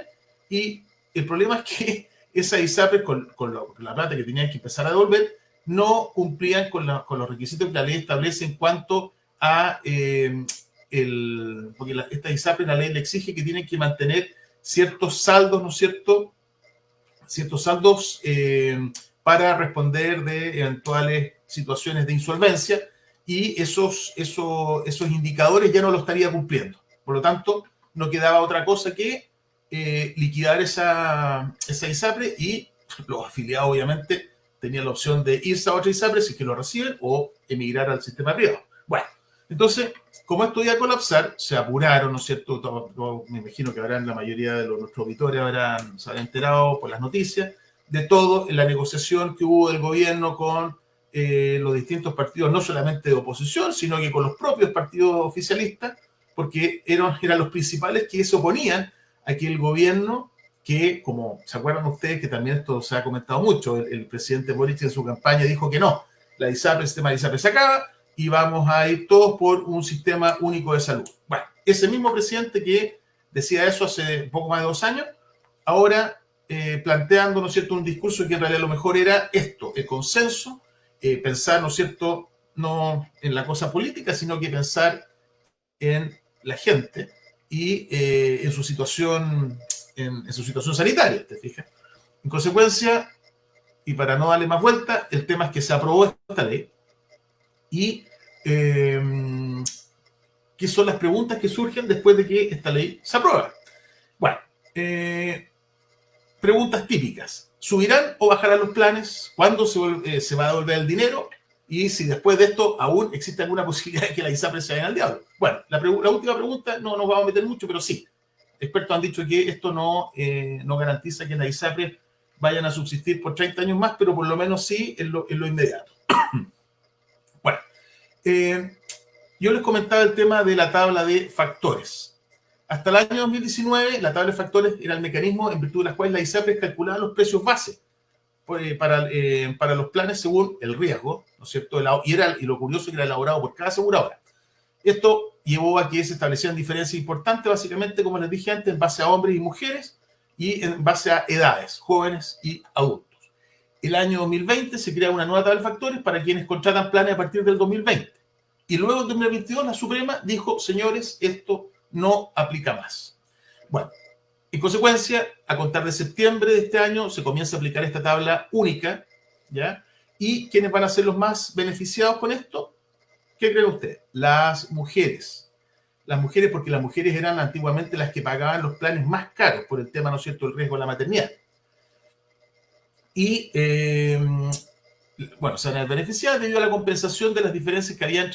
y el problema es que esas ISAPRES, con la plata que tenían que empezar a devolver, no cumplían con los requisitos que la ley establece en cuanto a... porque esta ISAPRE, la ley le exige que tienen que mantener ciertos saldos, ¿no es cierto?, ciertos saldos para responder de eventuales situaciones de insolvencia, y esos indicadores ya no lo estaría cumpliendo. Por lo tanto, no quedaba otra cosa que liquidar esa ISAPRE, y los afiliados obviamente tenían la opción de irse a otra ISAPRE si es que lo reciben, o emigrar al sistema privado. Bueno, entonces, como esto iba a colapsar, se apuraron, ¿no es cierto? Me imagino que la mayoría de nuestros auditores se habrán enterado por las noticias de todo en la negociación que hubo del gobierno con los distintos partidos, no solamente de oposición, sino que con los propios partidos oficialistas, porque eran los principales que se oponían a que el gobierno, que, como se acuerdan ustedes, que también esto se ha comentado mucho, el presidente Boric en su campaña dijo que no, el sistema de ISAPRE se acaba, y vamos a ir todos por un sistema único de salud. Bueno, ese mismo presidente que decía eso hace poco más de 2 años, ahora planteando, ¿no es cierto?, un discurso que en realidad lo mejor era esto, el consenso, pensar, ¿no es cierto?, no en la cosa política, sino que pensar en la gente y en su situación sanitaria, ¿te fijas? En consecuencia, y para no darle más vuelta, el tema es que se aprobó esta ley. Y ¿qué son las preguntas que surgen después de que esta ley se aprueba? Bueno, preguntas típicas. ¿Subirán o bajarán los planes? ¿Cuándo se va a devolver el dinero? Y si después de esto aún existe alguna posibilidad de que la ISAPRE se vayan al diablo. Bueno, la última pregunta no nos vamos a meter mucho, pero sí. Expertos han dicho que esto no garantiza que las ISAPRE vayan a subsistir por 30 años más, pero por lo menos sí en lo inmediato. Bueno, yo les comentaba el tema de la tabla de factores. Hasta el año 2019, la tabla de factores era el mecanismo en virtud de las cuales la ISAPRES calculaba los precios base para los planes según el riesgo, ¿no es cierto? Y lo curioso es que era elaborado por cada aseguradora. Esto llevó a que se establecieran diferencias importantes, básicamente, como les dije antes, en base a hombres y mujeres y en base a edades, jóvenes y adultos. El año 2020 se crea una nueva tabla de factores para quienes contratan planes a partir del 2020. Y luego en 2022 la Suprema dijo, señores, esto no aplica más. Bueno, en consecuencia, a contar de septiembre de este año se comienza a aplicar esta tabla única, ¿ya? ¿Y quiénes van a ser los más beneficiados con esto? ¿Qué creen ustedes? Las mujeres. Las mujeres, porque las mujeres eran antiguamente las que pagaban los planes más caros por el tema, ¿no es cierto?, del riesgo de la maternidad. Y, bueno, se van a beneficiar debido a la compensación de las diferencias que había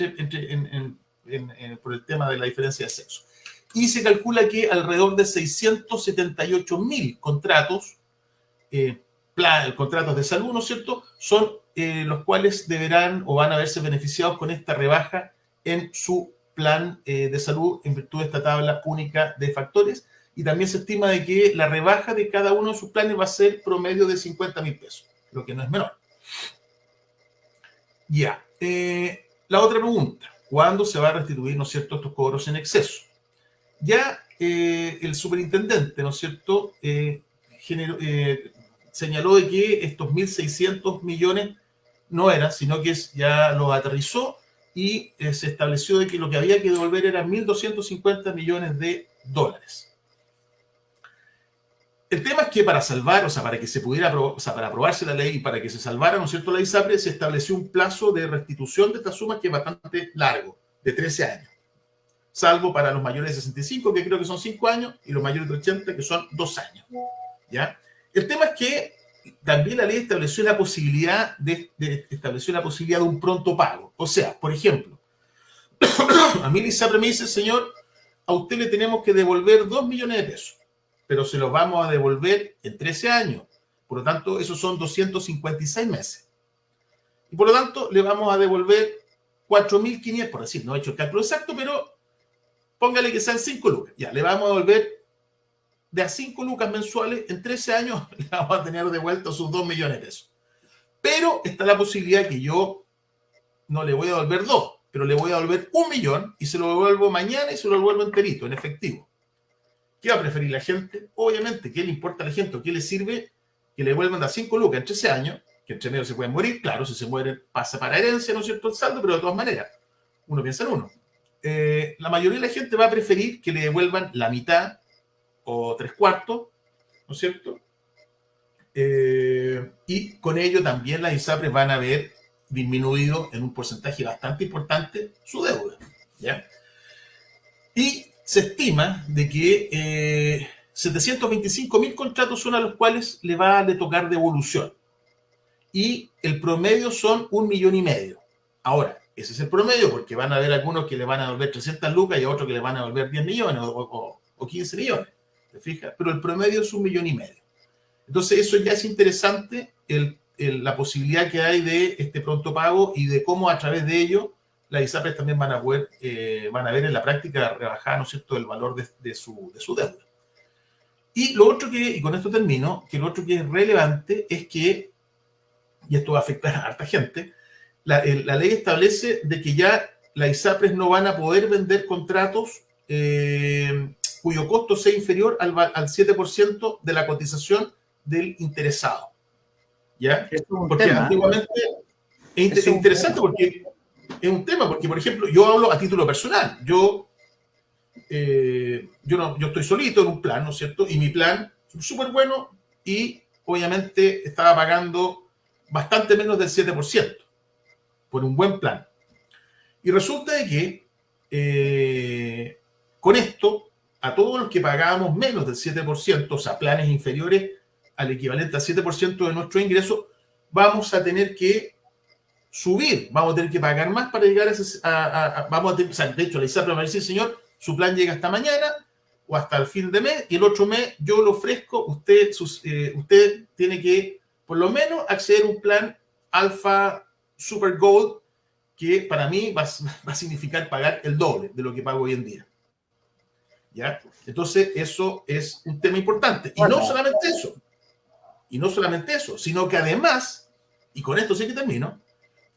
por el tema de la diferencia de sexo. y se calcula que alrededor de 678.000 contratos, contratos de salud, ¿no es cierto?, son los cuales deberán o van a verse beneficiados con esta rebaja en su plan de salud en virtud de esta tabla única de factores, y también se estima de que la rebaja de cada uno de sus planes va a ser promedio de 50.000 pesos, lo que no es menor. Ya, la otra pregunta, ¿cuándo se va a restituir, ¿no es cierto?, estos cobros en exceso? Ya el superintendente, ¿no es cierto?, señaló de que estos 1.600 millones no eran, sino que ya lo aterrizó y se estableció de que lo que había que devolver eran 1.250 millones de dólares. El tema es que para salvar, o sea, para que se pudiera, o sea, para aprobarse la ley y para que se salvara, ¿no es cierto?, la ISAPRE, se estableció un plazo de restitución de esta suma que es bastante largo, de 13 años. Salvo para los mayores de 65, que creo que son 5 años, y los mayores de 80, que son 2 años. ¿Ya? El tema es que también la ley estableció la posibilidad de un pronto pago. O sea, por ejemplo, a mí la ISAPRE me dice, señor, a usted le tenemos que devolver 2 millones de pesos, pero se los vamos a devolver en 13 años. Por lo tanto, esos son 256 meses. Y por lo tanto, le vamos a devolver 4.500, por decir, no he hecho el cálculo exacto, pero póngale que sean 5 lucas. Ya, le vamos a devolver de a 5 lucas mensuales, en 13 años le vamos a tener de vuelta sus 2 millones de pesos. Pero está la posibilidad que yo no le voy a devolver 2, pero le voy a devolver 1 millón y se lo devuelvo mañana y se lo devuelvo enterito, en efectivo. ¿Qué va a preferir la gente? Obviamente, ¿qué le importa a la gente o qué le sirve que le devuelvan de a 5 lucas en 13 años? Que entre medio se pueden morir, claro, si se mueren pasa para herencia, ¿no es cierto?, el saldo, pero de todas maneras, uno piensa en uno. La mayoría de la gente va a preferir que le devuelvan la mitad o 3/4, ¿no es cierto? Y con ello también las ISAPRES van a ver disminuido en un porcentaje bastante importante su deuda, ¿ya? Y se estima de que 725.000 contratos son a los cuales le va a tocar devolución. Y el promedio son 1,5 millones. Ahora, ese es el promedio porque van a haber algunos que le van a devolver 300 lucas y a otros que le van a devolver 10 millones o 15 millones. ¿Te fijas? Pero el promedio es 1,5 millones. Entonces, eso ya es interesante, la posibilidad que hay de este pronto pago y de cómo a través de ello las ISAPRES también van a poder, van a ver en la práctica rebajada, ¿no es cierto?, el valor de su deuda. Y lo otro y con esto termino, que lo otro que es relevante es que, y esto va a afectar a harta gente, la ley establece de que ya las ISAPRES no van a poder vender contratos cuyo costo sea inferior al 7% de la cotización del interesado. ¿Ya? Porque tema, antiguamente es interesante porque es un tema, porque por ejemplo, yo hablo a título personal. Yo estoy solito en un plan, ¿no es cierto? Y mi plan es súper bueno y obviamente estaba pagando bastante menos del 7% por un buen plan. Y resulta de que con esto, a todos los que pagábamos menos del 7%, o sea, planes inferiores al equivalente al 7% de nuestro ingreso, vamos a tener que subir, vamos a tener que pagar más para llegar vamos a tener, o sea, de hecho, la ISAPRE va a decir, señor, su plan llega hasta mañana o hasta el fin de mes y el otro mes yo lo ofrezco, usted tiene que por lo menos acceder a un plan Alpha Super Gold que para mí va a significar pagar el doble de lo que pago hoy en día. ¿Ya? Entonces, eso es un tema importante. Y no solamente eso, sino que además, y con esto sí que termino,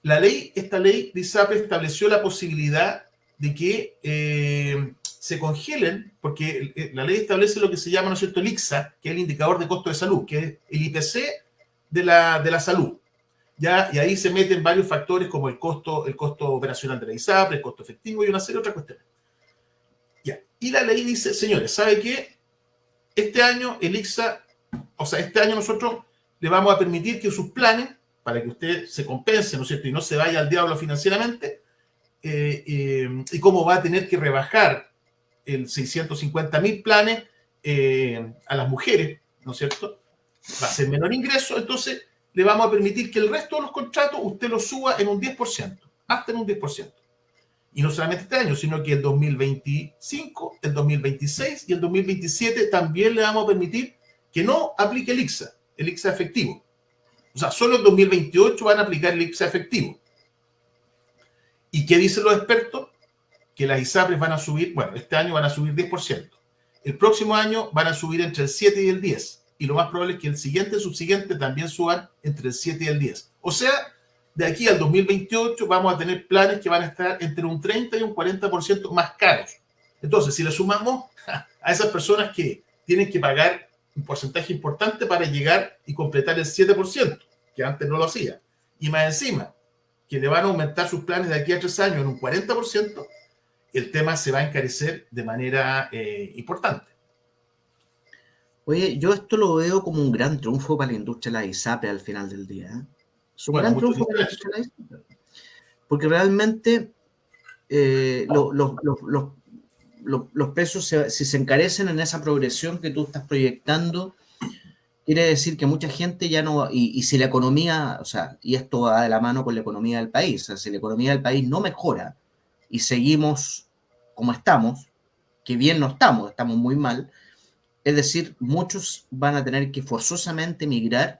esta ley de ISAPRE estableció la posibilidad de que se congelen, porque la ley establece lo que se llama, ¿no es cierto?, el ICSA, que es el indicador de costo de salud, que es el IPC de la salud. ¿Ya? Y ahí se meten varios factores como el costo operacional de la ISAPRE, el costo efectivo y una serie de otras cuestiones. Ya. Y la ley dice, señores, ¿sabe qué? Este año el ICSA, o sea, este año nosotros le vamos a permitir que sus planes, para que usted se compense, ¿no es cierto?, y no se vaya al diablo financieramente, y cómo va a tener que rebajar el 650.000 planes a las mujeres, ¿no es cierto?, va a ser menor ingreso, entonces le vamos a permitir que el resto de los contratos usted los suba en un 10%, hasta en un 10%. Y no solamente este año, sino que el 2025, el 2026 y el 2027 también le vamos a permitir que no aplique el ICSA efectivo. O sea, solo el 2028 van a aplicar el ICSA efectivo. ¿Y qué dicen los expertos? Que las ISAPRES van a subir, bueno, este año van a subir 10%. El próximo año van a subir entre el 7 y el 10%. Y lo más probable es que el siguiente y el subsiguiente también suban entre el 7 y el 10%. O sea, de aquí al 2028 vamos a tener planes que van a estar entre un 30 y un 40% más caros. Entonces, si le sumamos a esas personas que tienen que pagar un porcentaje importante para llegar y completar el 7%, que antes no lo hacía, y más encima, que le van a aumentar sus planes de aquí a 3 años en un 40%, el tema se va a encarecer de manera importante. Oye, yo esto lo veo como un gran triunfo para la industria de la ISAPRE al final del día, ¿eh? Es un gran triunfo para la industria de la ISAPRE. Porque realmente los precios, si se encarecen en esa progresión que tú estás proyectando, quiere decir que mucha gente ya no, y si la economía, o sea, y esto va de la mano con la economía del país, o sea, si la economía del país no mejora y seguimos como estamos, que bien no estamos muy mal, es decir, muchos van a tener que forzosamente migrar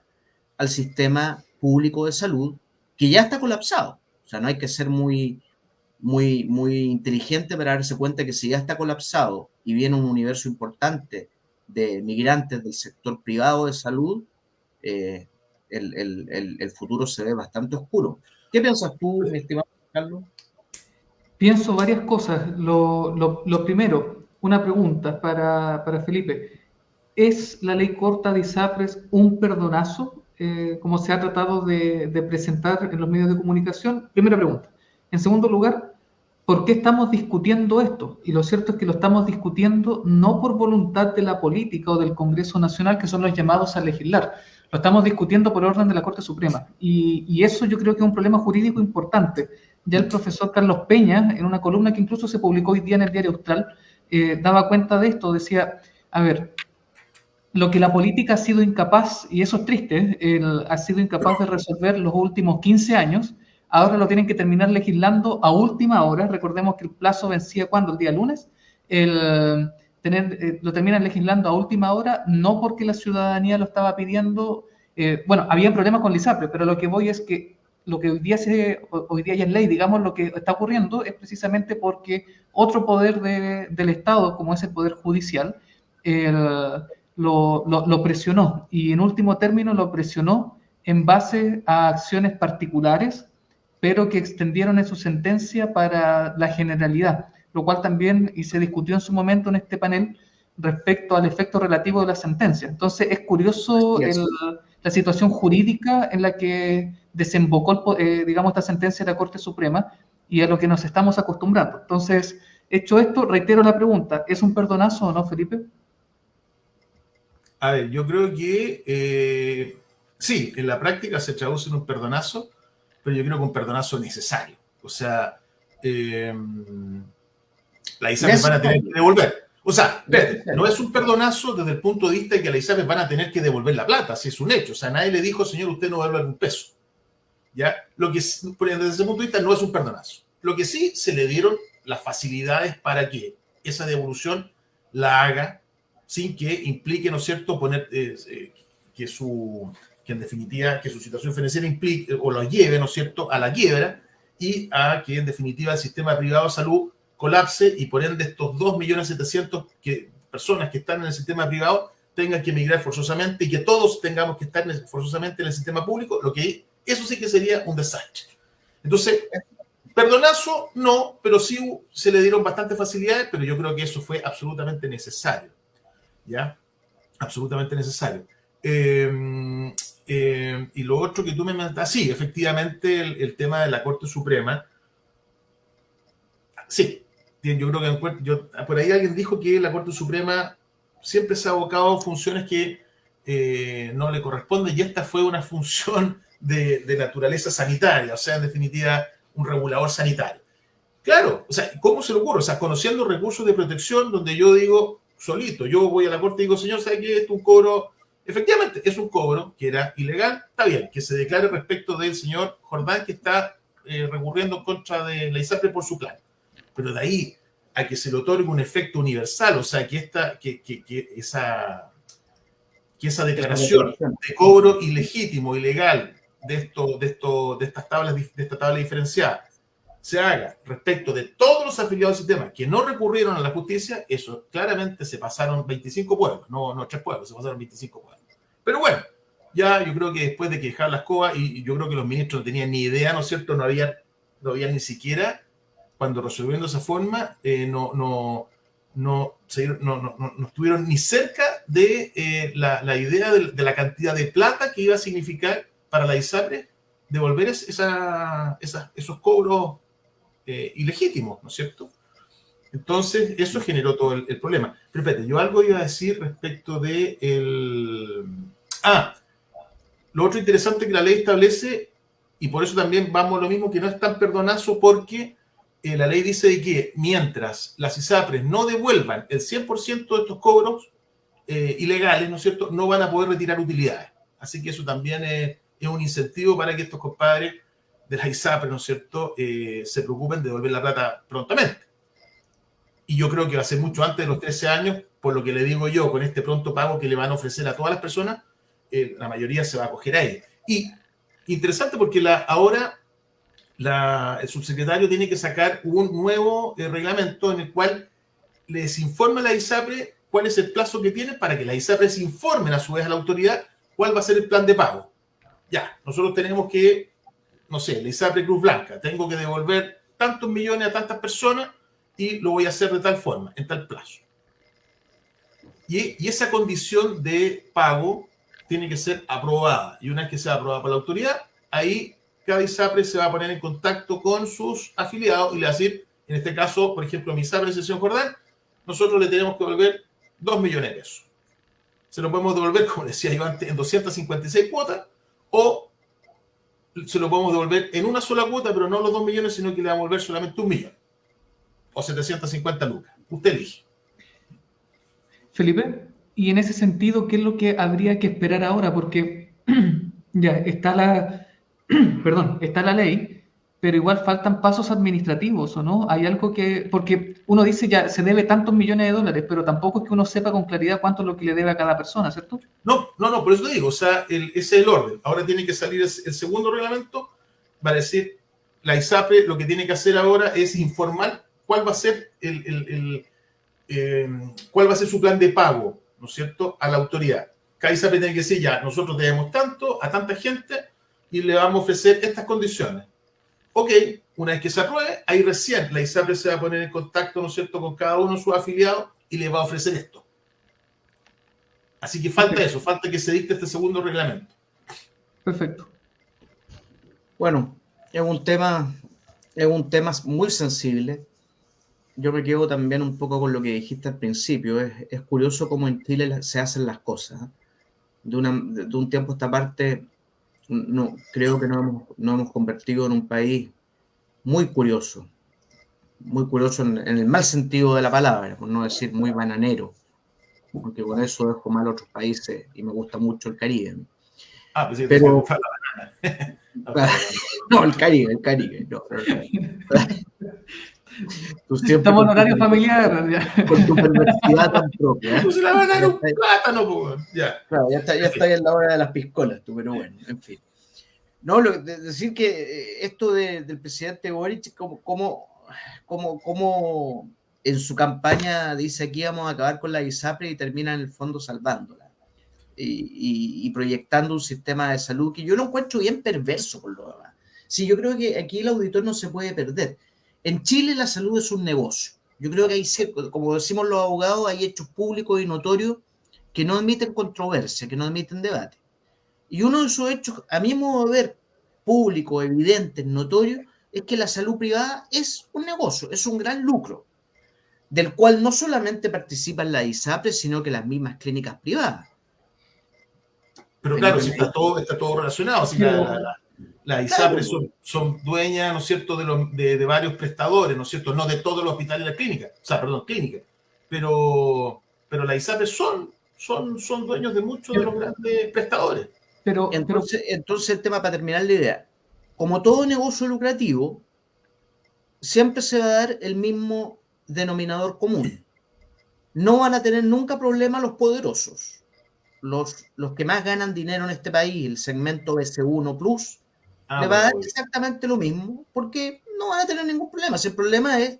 al sistema público de salud, que ya está colapsado. O sea, no hay que ser muy inteligente para darse cuenta que si ya está colapsado y viene un universo importante de migrantes del sector privado de salud, el futuro se ve bastante oscuro. ¿Qué piensas tú, mi estimado Carlos? Pienso varias cosas. Lo primero, una pregunta para Felipe. ¿Es la ley corta de ISAPRES un perdonazo, como se ha tratado de presentar en los medios de comunicación? Primera pregunta. En segundo lugar, ¿por qué estamos discutiendo esto? Y lo cierto es que lo estamos discutiendo no por voluntad de la política o del Congreso Nacional, que son los llamados a legislar. Lo estamos discutiendo por orden de la Corte Suprema. Y eso yo creo que es un problema jurídico importante. Ya el profesor Carlos Peña, en una columna que incluso se publicó hoy día en el Diario Austral, daba cuenta de esto. Decía, a ver, lo que la política ha sido incapaz, y eso es triste, ha sido incapaz de resolver los últimos 15 años, ahora lo tienen que terminar legislando a última hora. Recordemos que el plazo vencía ¿cuándo? El día lunes. Lo terminan legislando a última hora, no porque la ciudadanía lo estaba pidiendo. Bueno, había problemas con el ISAPRE, pero lo que voy es que lo que hoy día ya es ley, digamos, lo que está ocurriendo es precisamente porque otro poder del Estado, como es el Poder Judicial, lo presionó, y en último término lo presionó en base a acciones particulares, pero que extendieron en su sentencia para la generalidad, lo cual también y se discutió en su momento en este panel respecto al efecto relativo de la sentencia. Entonces es curioso la situación jurídica en la que desembocó, digamos, esta sentencia de la Corte Suprema y a lo que nos estamos acostumbrando. Entonces, hecho esto, reitero la pregunta, ¿es un perdonazo o no, Felipe? A ver, yo creo que sí, en la práctica se traduce en un perdonazo, pero yo creo que un perdonazo necesario. O sea, la ISAPRES van a tener que devolver. O sea, no es un perdonazo desde el punto de vista de que la ISAPRES van a tener que devolver la plata, si es un hecho. O sea, nadie le dijo, señor, usted no devuelve un peso. ¿Ya? Lo que, desde ese punto de vista, no es un perdonazo. Lo que sí se le dieron las facilidades para que esa devolución la haga sin que implique, ¿no es cierto?, poner que en definitiva, que su situación financiera implique o lo lleve, ¿no es cierto?, a la quiebra y a que en definitiva el sistema privado de salud colapse y por ende estos 2.700.000 personas que están en el sistema privado tengan que emigrar forzosamente y que todos tengamos que estar forzosamente en el sistema público, eso sí que sería un desastre. Entonces, perdonazo no, pero sí se le dieron bastantes facilidades, pero yo creo que eso fue absolutamente necesario. ¿Ya? Absolutamente necesario. Y lo otro que tú me mandas, sí, efectivamente el tema de la Corte Suprema, sí, yo creo que por ahí alguien dijo que la Corte Suprema siempre se ha abocado a funciones que no le corresponden y esta fue una función de naturaleza sanitaria, o sea, en definitiva, un regulador sanitario. Claro, o sea, ¿cómo se le ocurre? O sea, conociendo recursos de protección donde yo digo, solito, yo voy a la corte y digo, señor, ¿sabe qué? Es un cobro, efectivamente, es un cobro que era ilegal, está bien, que se declare respecto del señor Jordán que está recurriendo en contra de la ISAPRE por su plan. pero de ahí a que se le otorgue un efecto universal, o sea, que esa declaración de cobro ilegítimo, ilegal de esta tabla diferenciada se haga respecto de todos los afiliados del sistema que no recurrieron a la justicia, eso claramente se pasaron 25 pueblos, no 3 pueblos, se pasaron 25 pueblos. Pero bueno, ya yo creo que después de que dejar la escoba, y yo creo que los ministros no tenían ni idea, ¿no es cierto? No había ni siquiera, cuando resolvieron de esa forma, no estuvieron ni cerca de la idea de la cantidad de plata que iba a significar para la ISAPRE devolver esos cobros ilegítimos, ¿no es cierto? Entonces, eso generó todo el problema. Pero espérate, yo algo iba a decir respecto de lo otro interesante que la ley establece, y por eso también vamos a lo mismo, que no es tan perdonazo, porque la ley dice de que mientras las ISAPRES no devuelvan el 100% de estos cobros ilegales, ¿no es cierto?, no van a poder retirar utilidades. Así que eso también es un incentivo para que estos compadres de las ISAPRES, ¿no es cierto?, se preocupen de devolver la plata prontamente. Y yo creo que va a ser mucho antes de los 13 años, por lo que le digo yo, con este pronto pago que le van a ofrecer a todas las personas, la mayoría se va a acoger a él. Y interesante porque ahora el subsecretario tiene que sacar un nuevo reglamento en el cual les informa a la ISAPRE cuál es el plazo que tiene para que las ISAPRES informen a su vez a la autoridad cuál va a ser el plan de pago. Ya, nosotros tenemos que, no sé, la ISAPRE Cruz Blanca, tengo que devolver tantos millones a tantas personas y lo voy a hacer de tal forma, en tal plazo. Y esa condición de pago tiene que ser aprobada. Y una vez que sea aprobada por la autoridad, ahí cada ISAPRE se va a poner en contacto con sus afiliados y le va a decir, en este caso, por ejemplo, mi ISAPRE de Sección Jordán, nosotros le tenemos que devolver 2 millones de pesos. Se lo podemos devolver, como decía yo antes, en 256 cuotas, o se lo podemos devolver en una sola cuota, pero no los 2 millones, sino que le vamos a devolver solamente 1 millón. O 750 lucas. Usted elige. Felipe, y en ese sentido, ¿qué es lo que habría que esperar ahora? Porque ya está está la ley, pero igual faltan pasos administrativos, ¿o no? Hay algo porque uno dice ya se debe tantos millones de dólares, pero tampoco es que uno sepa con claridad cuánto es lo que le debe a cada persona, ¿cierto? No, por eso te digo, o sea, ese es el orden. Ahora tiene que salir el segundo reglamento, va a decir, la ISAPRE lo que tiene que hacer ahora es informar cuál va a ser cuál va a ser su plan de pago, ¿no es cierto?, a la autoridad. Cada ISAPRE tiene que decir, ya, nosotros debemos tanto a tanta gente y le vamos a ofrecer estas condiciones. Ok, una vez que se apruebe, ahí recién la ISAPRE se va a poner en contacto, ¿no es cierto?, con cada uno de sus afiliados y le va a ofrecer esto. Así que falta eso, falta que se dicte este segundo reglamento. Perfecto. Bueno, es un tema muy sensible. Yo me quedo también un poco con lo que dijiste al principio. Es curioso cómo en Chile se hacen las cosas. De un tiempo a esta parte, creo que nos hemos convertido en un país muy curioso en el mal sentido de la palabra, por no decir muy bananero, porque con eso dejo mal a otros países y me gusta mucho el Caribe. Pues sí, pero la banana. no, el Caribe, no. Estamos en horario familiar. Ya. Con tu perversidad tan propia. Pues la banana era un plátano, pues. Ya. Claro, ya está en la hora de las piscolas, tú, pero bueno, en fin. No, decir que esto del presidente Boric, como en su campaña dice aquí vamos a acabar con la ISAPRE y termina en el fondo salvándola y proyectando un sistema de salud que yo lo encuentro bien perverso por lo demás. Sí, yo creo que aquí el auditor no se puede perder. En Chile la salud es un negocio. Yo creo que hay, como decimos los abogados, hay hechos públicos y notorios que no admiten controversia, que no admiten debate. Y uno de esos hechos, a mi modo de ver, público, evidente, notorio, es que la salud privada es un negocio, es un gran lucro, del cual no solamente participan las ISAPRE, sino que las mismas clínicas privadas. Pero claro, si está todo relacionado. Si las ISAPRE son dueñas, ¿no es cierto?, de varios prestadores, ¿no es cierto?, no de todos los hospitales y las clínicas, clínicas. Pero las ISAPRE son dueños de muchos de los grandes prestadores. Entonces el tema, para terminar la idea, como todo negocio lucrativo, siempre se va a dar el mismo denominador común. No van a tener nunca problema los poderosos. Los que más ganan dinero en este país, el segmento BC1 Plus, le va a dar exactamente lo mismo, porque no van a tener ningún problema. Si el problema es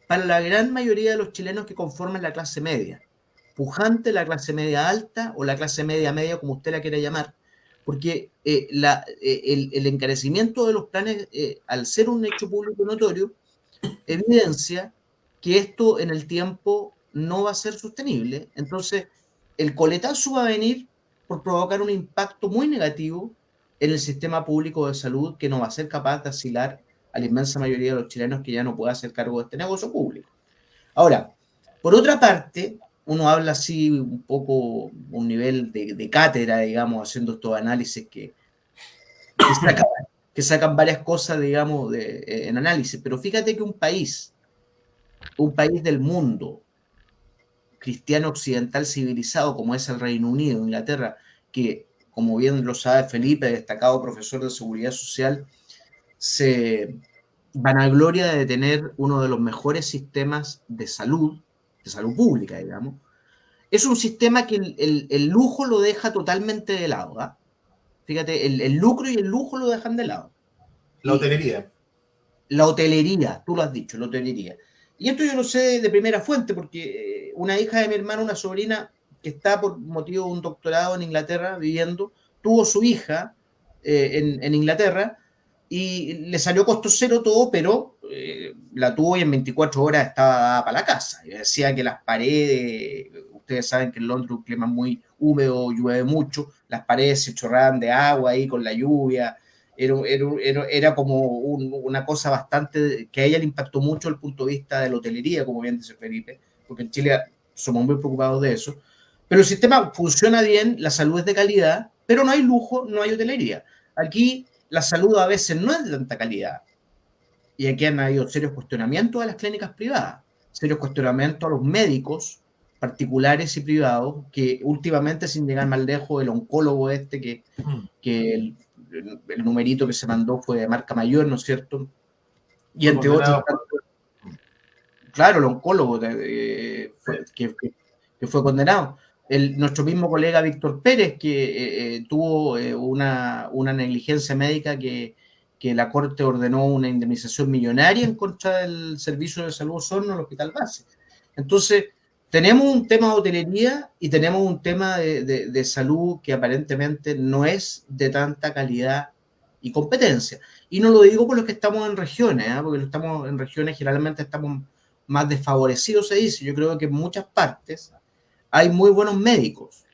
para la gran mayoría de los chilenos que conforman la clase media, pujante, la clase media alta o la clase media media, como usted la quiera llamar, porque el encarecimiento de los planes, al ser un hecho público notorio, evidencia que esto en el tiempo no va a ser sostenible. Entonces, el coletazo va a venir por provocar un impacto muy negativo en el sistema público de salud, que no va a ser capaz de asilar a la inmensa mayoría de los chilenos, que ya no puede hacer cargo de este negocio público. Ahora, por otra parte, uno habla así un poco, un nivel de cátedra, digamos, haciendo estos análisis que sacan varias cosas, digamos, en análisis. Pero fíjate que un país del mundo cristiano occidental civilizado como es el Reino Unido, Inglaterra, que, como bien lo sabe Felipe, destacado profesor de seguridad social, se vanagloria de tener uno de los mejores sistemas de salud pública, digamos. Es un sistema que el lujo lo deja totalmente de lado, ¿eh? Fíjate, el lucro y el lujo lo dejan de lado. La hotelería. La hotelería, tú lo has dicho, la hotelería. Y esto yo lo sé de primera fuente, porque una hija de mi hermano, una sobrina, que está por motivo de un doctorado en Inglaterra viviendo, tuvo su hija en Inglaterra y le salió costo cero todo, pero la tuvo y en 24 horas estaba dada para la casa. Y decía que las paredes, ustedes saben que en Londres un clima muy húmedo, llueve mucho, las paredes se chorraban de agua ahí con la lluvia. Era como una cosa bastante que a ella le impactó mucho desde el punto de vista de la hotelería, como bien dice Felipe, porque en Chile somos muy preocupados de eso. Pero el sistema funciona bien, la salud es de calidad, pero no hay lujo, no hay hotelería. Aquí la salud a veces no es de tanta calidad. Y aquí han habido serios cuestionamientos a las clínicas privadas, serios cuestionamientos a los médicos particulares y privados, que últimamente, sin llegar más lejos, el oncólogo que el numerito que se mandó fue de marca mayor, ¿no es cierto? Y entre otros, claro, el oncólogo que fue condenado. Nuestro mismo colega Víctor Pérez, que tuvo una negligencia médica que la Corte ordenó una indemnización millonaria en contra del Servicio de Salud Osorno, el Hospital Base. Entonces, tenemos un tema de hotelería y tenemos un tema de salud que aparentemente no es de tanta calidad y competencia. Y no lo digo por los que estamos en regiones, porque estamos en regiones generalmente estamos más desfavorecidos, se dice. Yo creo que en muchas partes hay muy buenos médicos.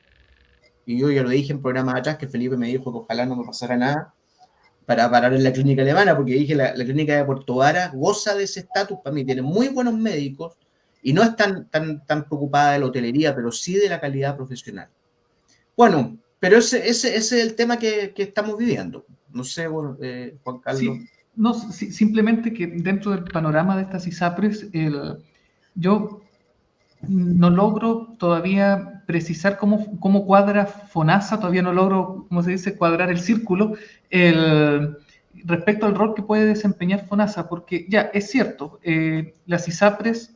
Y yo ya lo dije en programas atrás, que Felipe me dijo que ojalá no me pasara nada para parar en la clínica alemana, porque dije la clínica de Puerto Vara goza de ese estatus. Para mí tiene muy buenos médicos y no es tan preocupada de la hotelería, pero sí de la calidad profesional. Bueno, pero ese es el tema que estamos viviendo. No sé, bueno, Juan Carlos. Sí, simplemente que dentro del panorama de estas ISAPRES, yo no logro todavía precisar cómo cuadra FONASA, todavía no logro, como se dice, cuadrar el círculo respecto al rol que puede desempeñar FONASA, porque ya, es cierto, las ISAPRES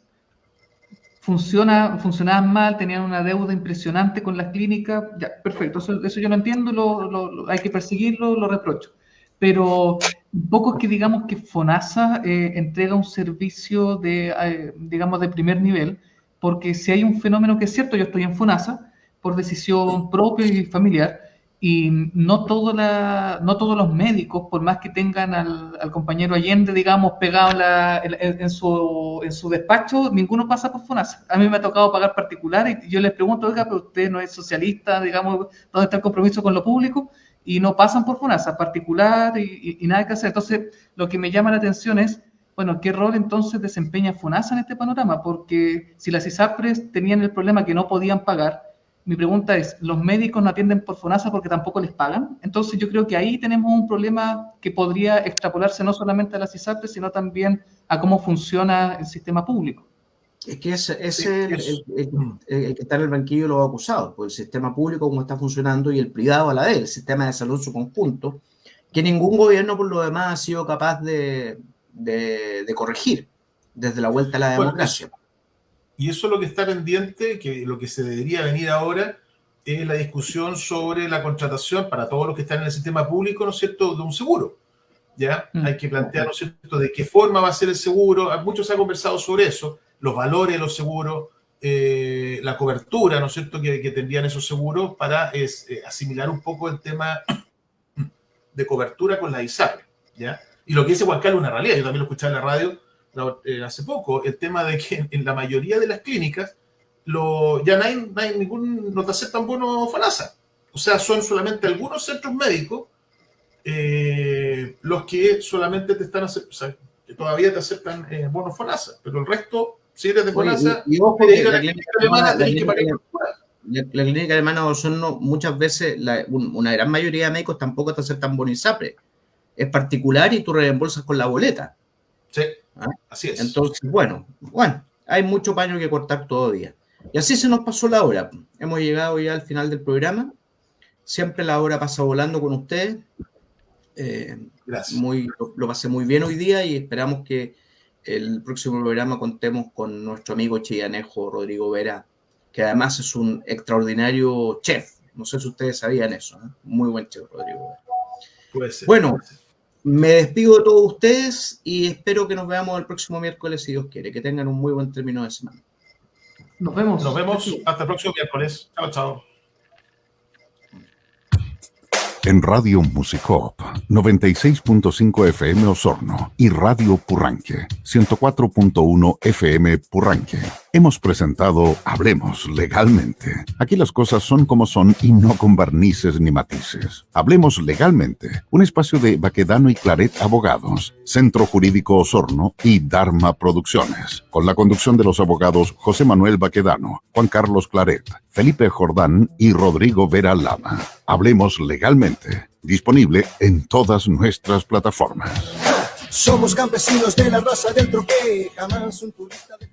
funcionaban mal, tenían una deuda impresionante con las clínicas, ya, perfecto, eso yo lo entiendo, hay que perseguirlo, lo reprocho. Pero poco es que digamos que FONASA entrega un servicio digamos, de primer nivel, porque si hay un fenómeno que es cierto, yo estoy en FONASA por decisión propia y familiar, y no todos los médicos, por más que tengan al compañero Allende, digamos, pegado en su despacho, ninguno pasa por FONASA. A mí me ha tocado pagar particular y yo les pregunto, oiga, pero usted no es socialista, digamos, ¿dónde está el compromiso con lo público? Y no pasan por FONASA particular y nada que hacer. Entonces, lo que me llama la atención es, bueno, ¿qué rol entonces desempeña FONASA en este panorama? Porque si las ISAPRES tenían el problema que no podían pagar, mi pregunta es, ¿los médicos no atienden por FONASA porque tampoco les pagan? Entonces yo creo que ahí tenemos un problema que podría extrapolarse no solamente a las ISAPRES, sino también a cómo funciona el sistema público. Es que el que está en el banquillo de los acusados, pues el sistema público como está funcionando y el privado a la vez, el sistema de salud en su conjunto, que ningún gobierno por lo demás ha sido capaz de de corregir desde la vuelta a la democracia. Y eso es lo que está pendiente, que lo que se debería venir ahora es la discusión sobre la contratación para todos los que están en el sistema público, ¿no es cierto?, de un seguro. ¿Ya? Hay que plantear, ¿no es cierto?, de qué forma va a ser el seguro. Mucho se ha conversado sobre eso, los valores de los seguros, la cobertura, ¿no es cierto?, que tendrían esos seguros para asimilar un poco el tema de cobertura con la ISAPRE, ¿ya? Y lo que dice Juan Carlos es una realidad, yo también lo escuché en la radio hace poco, el tema de que en la mayoría de las clínicas ya no te aceptan bonos FONASA. O sea, son solamente algunos centros médicos los que solamente te están aceptando, o sea, que todavía te aceptan bonos FONASA, pero el resto, si eres de FONASA, y ojo que la clínica alemana tenés que pagar la clínica alemana de Osorno, muchas veces, una gran mayoría de médicos tampoco te aceptan bono ISAPRE. Es particular y tú reembolsas con la boleta. Sí, así es. Entonces, bueno, hay mucho paño que cortar todavía. Y así se nos pasó la hora. Hemos llegado ya al final del programa. Siempre la hora pasa volando con ustedes. Gracias. Lo pasé muy bien hoy día y esperamos que el próximo programa contemos con nuestro amigo chillanejo Rodrigo Vera, que además es un extraordinario chef. No sé si ustedes sabían eso, ¿no? Muy buen chef, Rodrigo Vera. Puede ser. Bueno, me despido de todos ustedes y espero que nos veamos el próximo miércoles, si Dios quiere. Que tengan un muy buen término de semana. Nos vemos. Nos vemos hasta el próximo miércoles. Chao, chao. En Radio Musicop 96.5 FM Osorno y Radio Purranque 104.1 FM Purranque hemos presentado Hablemos Legalmente. Aquí las cosas son como son y no con barnices ni matices. Hablemos Legalmente, un espacio de Baquedano y Claret Abogados, Centro Jurídico Osorno y Dharma Producciones, con la conducción de los abogados José Manuel Baquedano, Juan Carlos Claret, Felipe Jordán y Rodrigo Vera Lama. Hablemos Legalmente, disponible en todas nuestras plataformas. Somos campesinos de la raza del troque, jamás un turista de...